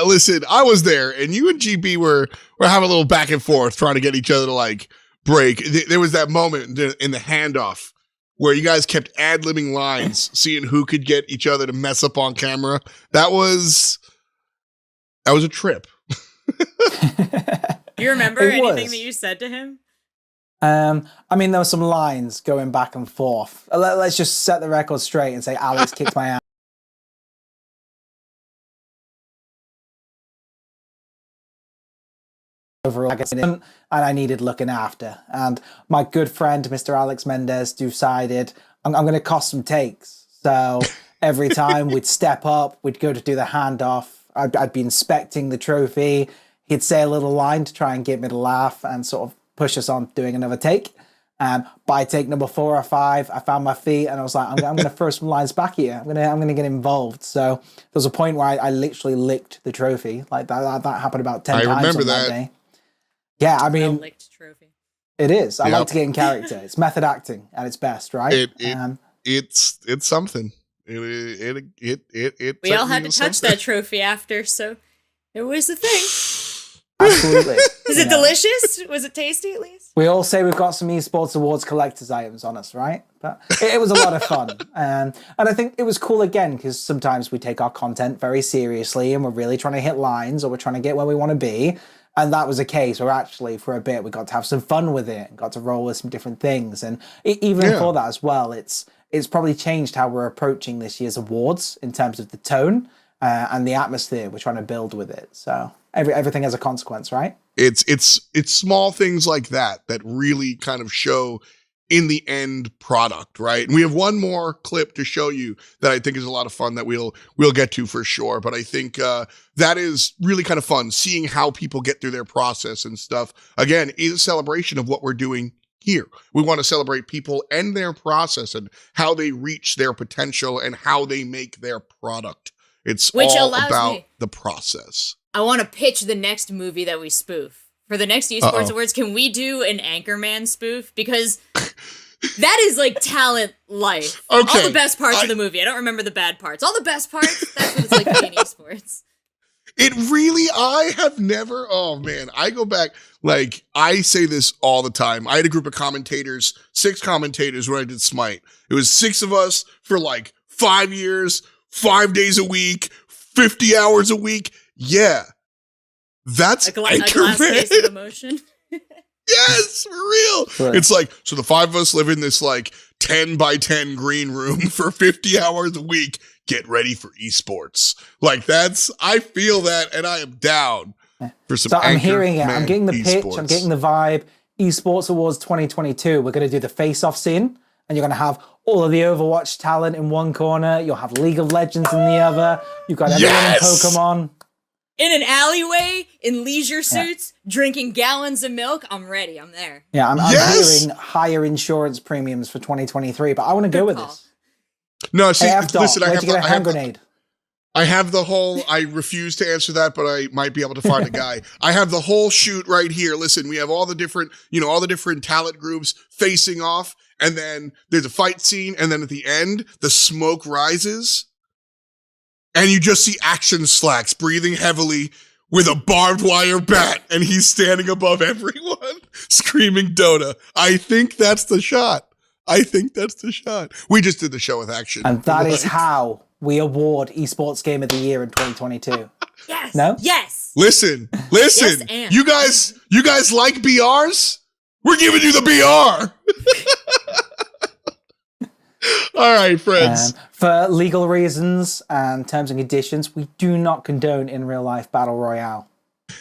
listen, I was there, and you and GB were having a little back and forth trying to get each other to like break. There was that moment in the handoff where you guys kept ad-libbing lines, seeing who could get each other to mess up on camera. That was a trip.
Do you remember anything that you said to him?
I mean, there were some lines going back and forth. Let's just set the record straight and say Alex kicked my ass. Over and I needed looking after. And my good friend, Mr. Alex Mendez, decided I'm going to cost some takes. So every time we'd step up, we'd go to do the handoff. I'd be inspecting the trophy. He'd say a little line to try and get me to laugh and sort of push us on doing another take. By take number 4 or 5, I found my feet and I was like, I'm going to throw some lines back here. I'm going to get involved. So there was a point where I literally licked the trophy. Like that happened about 10 times
remember
on that day. Yeah, I mean,
licked trophy.
It is. I like to get in character. It's method acting at its best, right?
It's something. It
we all had to touch that trophy after, so it was the thing.
Absolutely.
Is it delicious? Was it tasty at least?
We all say we've got some Esports Awards collector's items on us, right? But it was a lot of fun. And I think it was cool again, because sometimes we take our content very seriously and we're really trying to hit lines or we're trying to get where we want to be. And that was a case where actually for a bit we got to have some fun with it and got to roll with some different things. And even for that as well, it's probably changed how we're approaching this year's awards in terms of the tone and the atmosphere we're trying to build with it. So everything has a consequence, right?
It's small things like that really kind of show in the end product, right? And we have one more clip to show you that I think is a lot of fun that we'll get to for sure. But I think that is really kind of fun, seeing how people get through their process and stuff. Again, is a celebration of what we're doing here. We want to celebrate people and their process and how they reach their potential and how they make their product. It's all about the process.
I want to pitch the next movie that we spoof. For the next Esports Awards, can we do an Anchorman spoof? Because that is like talent life.
Okay.
All the best parts of the movie. I don't remember the bad parts. All the best parts, that's what it's like to be in esports.
It really, I have never, oh man, I go back, like, I say this all the time. I had a group of commentators, 6 commentators when I did Smite. It was 6 of us for like 5 years, 5 days a week, 50 hours a week. Yeah. That's
a glass case of emotion.
Yes, for real. Right. It's like, so the 5 of us live in this like 10 by 10 green room for 50 hours a week. Get ready for esports. Like I feel that, and I am down for some.
So I'm hearing it. I'm getting the pitch. I'm getting the vibe. Esports Awards 2022. We're going to do the face-off scene, and you're going to have all of the Overwatch talent in one corner. You'll have League of Legends in the other. You've got everyone in Pokemon.
In an alleyway, in leisure suits, drinking gallons of milk. I'm ready. I'm there.
Yeah, I'm hearing higher insurance premiums for 2023, but I want to go with this.
No, see,
hey,
listen, I I have the whole, I refuse to answer that, but I might be able to find a guy. I have the whole shoot right here. Listen, we have all the different, all the different talent groups facing off. And then there's a fight scene. And then at the end, the smoke rises. And you just see Action Slacks breathing heavily with a barbed wire bat. And he's standing above everyone screaming Dota. I think that's the shot. We just did the show with Action.
And that is how we award Esports Game of the Year in 2022.
Yes.
No?
Yes.
Listen.
Yes, and.
You guys like BRs? We're giving you the BR. All right, friends.
For legal reasons and terms and conditions, we do not condone in real life battle royale.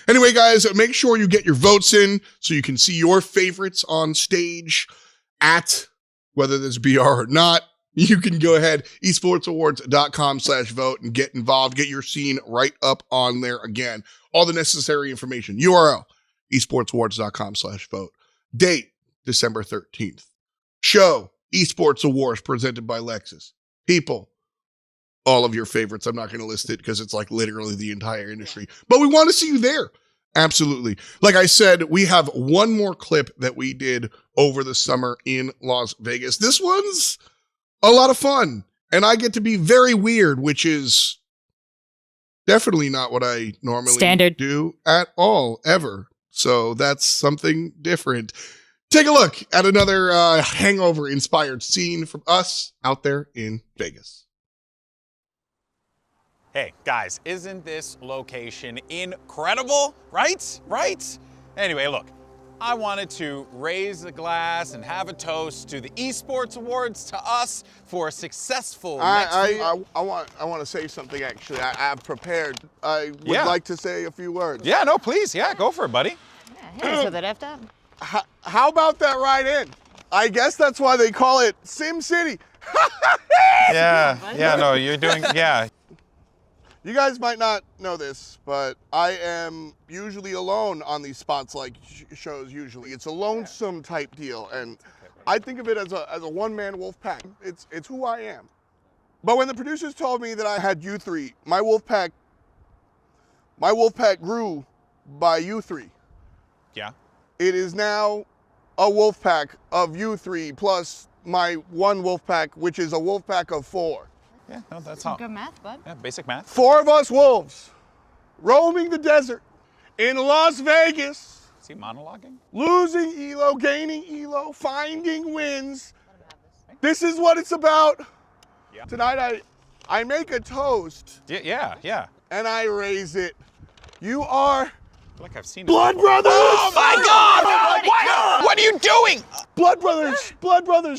Anyway, guys, make sure you get your votes in so you can see your favorites on stage at whether there's BR or not. You can go ahead, esportsawards.com/vote and get involved. Get your scene right up on there again. All the necessary information. URL, esportsawards.com/vote. Date, December 13th. Show, Esports Awards presented by Lexus. People, all of your favorites. I'm not going to list it because it's like literally the entire industry. But we want to see you there. Absolutely. Like I said, we have one more clip that we did over the summer in Las Vegas. This one's a lot of fun, and I get to be very weird, which is definitely not what I normally do at all, ever. So that's something different. Take a look at another hangover-inspired scene from us out there in Vegas.
Hey, guys, isn't this location incredible? Right? Anyway, look. I wanted to raise a glass and have a toast to the Esports Awards, to us for a successful
I want to say something, actually. I've prepared. I would like to say a few words.
Yeah, no, please. Yeah, go for it, buddy.
Yeah, hit us with it, effed up.
How about that right in? I guess that's why they call it Sim City.
Yeah, no, you're doing, yeah.
You guys might not know this, but I am usually alone on these spots like shows usually. It's a lonesome type deal, and I think of it as a one-man wolf pack. It's who I am. But when the producers told me that I had you three, my wolf pack grew by you three.
Yeah.
It is now a wolf pack of you three plus my one wolf pack, which is a wolf pack of 4.
Yeah, no, that's all.
Good math, bud.
Yeah, basic math.
4 of us wolves roaming the desert in Las Vegas.
Is he monologuing?
Losing elo, gaining elo, finding wins. This is what it's about.
Yeah.
Tonight I make a toast.
Yeah.
And I raise it. You are
I feel like I've seen
Blood
it before.
Brothers!
Oh my God! What are you doing?
Blood Brothers,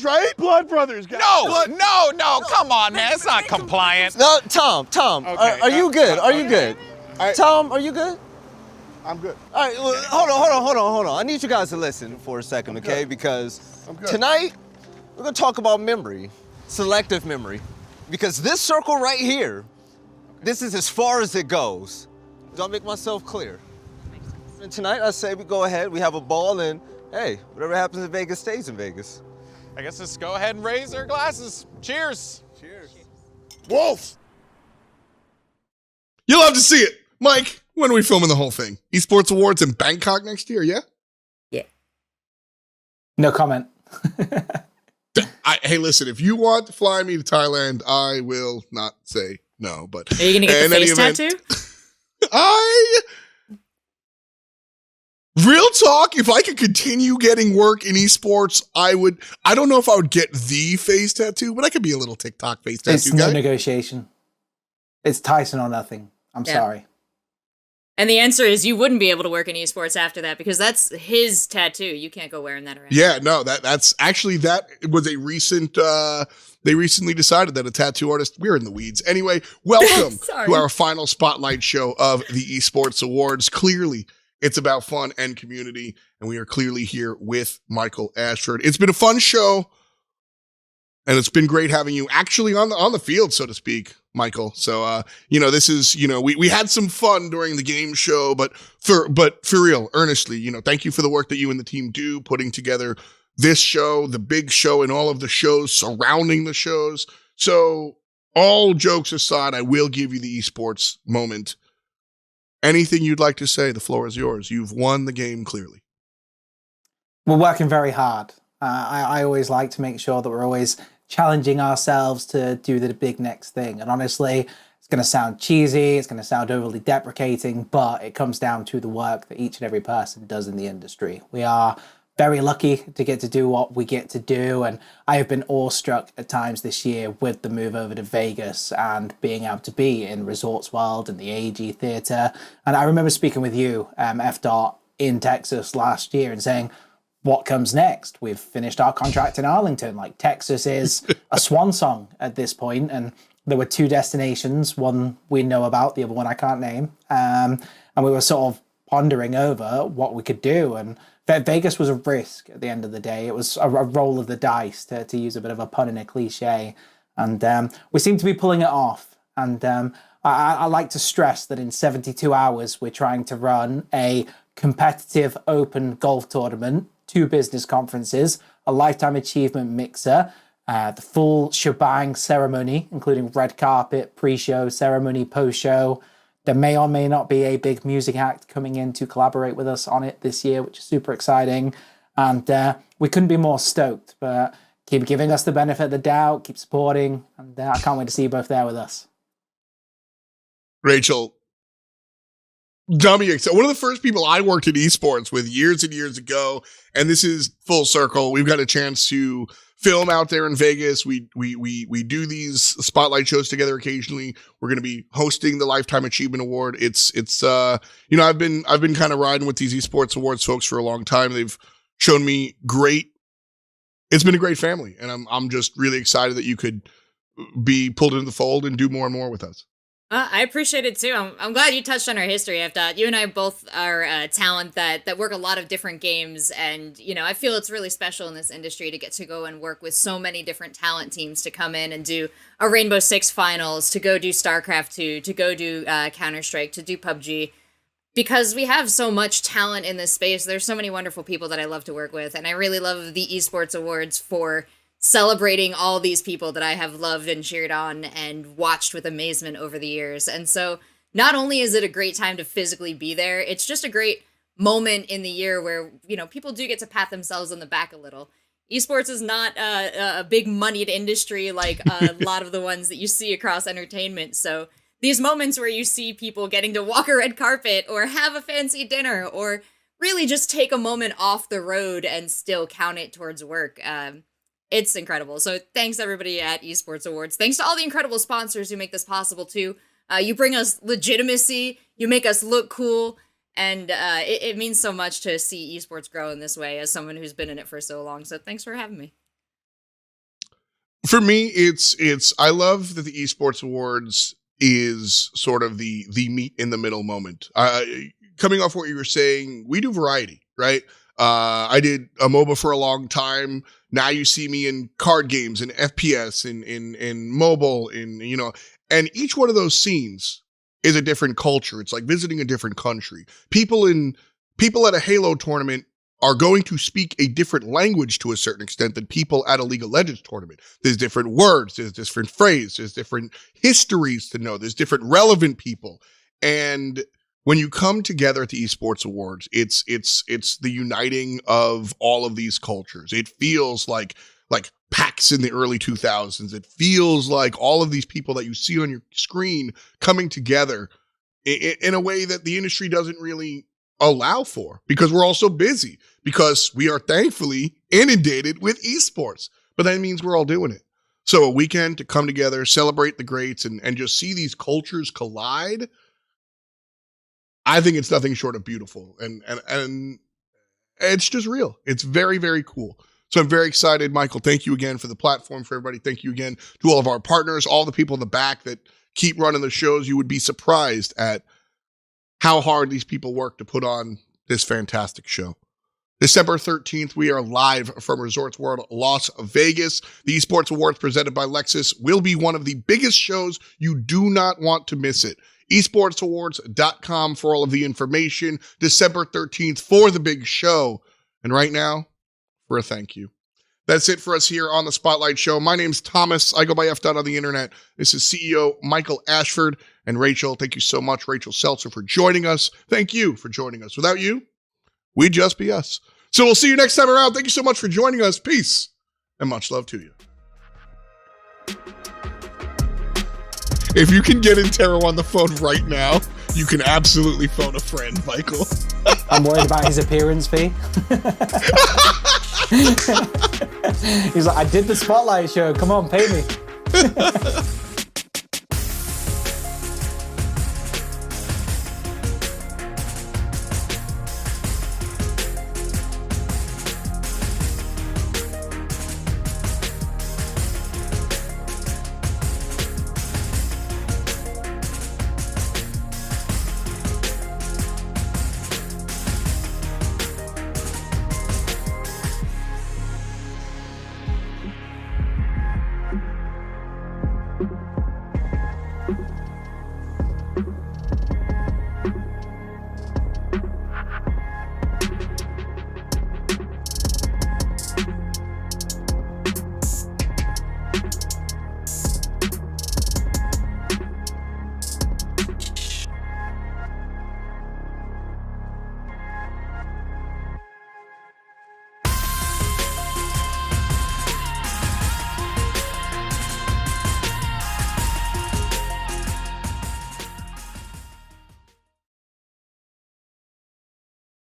right? Blood Brothers, guys.
No, come on, man. It's not compliant.
No, Tom,
Okay,
are you good? Are you good? Tom, are you good?
I'm good.
All right, well, hold on. I need you guys to listen for a second, okay? Because tonight, we're gonna talk about memory, selective memory. Because this circle right here, this is as far as it goes. Do I make myself clear? And tonight, I say we go ahead, we have a ball, and hey, whatever happens in Vegas stays in Vegas.
I guess let's go ahead and raise our glasses. Cheers.
Wolf!
You'll have to see it. Mike, when are we filming the whole thing? Esports Awards in Bangkok next year, yeah?
Yeah.
No comment.
Hey, listen, if you want to fly me to Thailand, I will not say no. But
are you going to get the face tattoo?
Real talk, if I could continue getting work in esports, I would. I don't know if I would get the face tattoo, but I could be a little TikTok face tattoo
It's
guy.
no negotiation. It's Tyson or nothing. I'm sorry.
And the answer is you wouldn't be able to work in esports after that because that's his tattoo. You can't go wearing that around.
Yeah, no, that's actually, that was a recent, they recently decided that a tattoo artist, we're in the weeds. Anyway, welcome to our final spotlight show of the Esports Awards. Clearly, it's about fun and community, and we are clearly here with Michael Ashford. It's been a fun show, and it's been great having you actually on the field, so to speak, Michael. So, this is, we had some fun during the game show, but for real, earnestly, thank you for the work that you and the team do putting together this show, the big show, and all of the shows surrounding the shows. So all jokes aside, I will give you the esports moment. Anything you'd like to say, the floor is yours. You've won the game clearly.
We're working very hard. I always like to make sure that we're always challenging ourselves to do the big next thing. And honestly, it's going to sound cheesy, it's going to sound overly deprecating, but it comes down to the work that each and every person does in the industry. We are very lucky to get to do what we get to do, and I have been awestruck at times this year with the move over to Vegas and being able to be in Resorts World and the AEG Theater. And I remember speaking with you, F. Dot, in Texas last year and saying, what comes next? We've finished our contract in Arlington. Like, Texas is a swan song at this point, and there were two destinations, one we know about, the other one I can't name, and we were sort of pondering over what we could do, and Vegas was a risk at the end of the day. It was a roll of the dice, to use a bit of a pun and a cliche, and we seem to be pulling it off. And I like to stress that in 72 hours, we're trying to run a competitive open golf tournament, 2 business conferences, a lifetime achievement mixer, the full shebang ceremony, including red carpet, pre-show, ceremony, post-show. There may or may not be a big music act coming in to collaborate with us on it this year, which is super exciting. And we couldn't be more stoked, but keep giving us the benefit of the doubt, keep supporting, and I can't wait to see you both there with us.
Rachel, dummy, one of the first people I worked in esports with years and years ago, and this is full circle. We've got a chance to film out there in Vegas. We do these spotlight shows together occasionally. We're going to be hosting the Lifetime Achievement Award. It's I've been kind of riding with these esports awards folks for a long time. They've shown me great. It's been a great family, and I'm just really excited that you could be pulled into the fold and do more and more with us.
I appreciate it too. I'm glad you touched on our history. You and I both are talent that work a lot of different games, and I feel it's really special in this industry to get to go and work with so many different talent teams to come in and do a Rainbow Six finals, to go do StarCraft 2, to go do Counter-Strike, to do PUBG, because we have so much talent in this space. There's so many wonderful people that I love to work with, and I really love the Esports Awards for celebrating all these people that I have loved and cheered on and watched with amazement over the years. And so not only is it a great time to physically be there, it's just a great moment in the year where, people do get to pat themselves on the back a little. Esports is not a big moneyed industry like a lot of the ones that you see across entertainment. So these moments where you see people getting to walk a red carpet or have a fancy dinner or really just take a moment off the road and still count it towards work, it's incredible. So thanks everybody at Esports Awards. Thanks to all the incredible sponsors who make this possible too. You bring us legitimacy, you make us look cool, and it means so much to see esports grow in this way as someone who's been in it for so long. So thanks for having me.
For me, it's I love that the Esports Awards is sort of the meet in the middle moment. Coming off what you were saying, we do variety, right? I did a MOBA for a long time. Now you see me in card games and FPS in mobile, and each one of those scenes is a different culture. It's like visiting a different country. People at a Halo tournament are going to speak a different language to a certain extent than people at a League of Legends tournament. There's different words, there's different phrases, there's different histories to know, there's different relevant people. And when you come together at the Esports Awards, it's the uniting of all of these cultures. It feels like PAX in the early 2000s. It feels like all of these people that you see on your screen coming together in a way that the industry doesn't really allow for, because we're all so busy, because we are thankfully inundated with esports. But that means we're all doing it. So a weekend to come together, celebrate the greats, and just see these cultures collide, I think it's nothing short of beautiful, and it's just real. It's very, very cool. So I'm very excited. Michael, thank you again for the platform. For everybody, thank you again to all of our partners, all the people in the back that keep running the shows. You would be surprised at how hard these people work to put on this fantastic show. December 13th, we are live from Resorts World, Las Vegas. The Esports Awards presented by Lexus will be one of the biggest shows. You do not want to miss it. esportsawards.com for all of the information. December 13th for the big show. And right now, for a thank you. That's it for us here on the Spotlight Show. My name's Thomas. I go by F. on the internet. This is CEO Michael Ashford and Rachel. Thank you so much, Rachel Seltzer, for joining us. Thank you for joining us. Without you, we'd just be us. So we'll see you next time around. Thank you so much for joining us. Peace and much love to you. If you can get Intero on the phone right now, you can absolutely phone a friend, Michael.
I'm worried about his appearance fee. He's like, I did the Spotlight Show. Come on, pay me.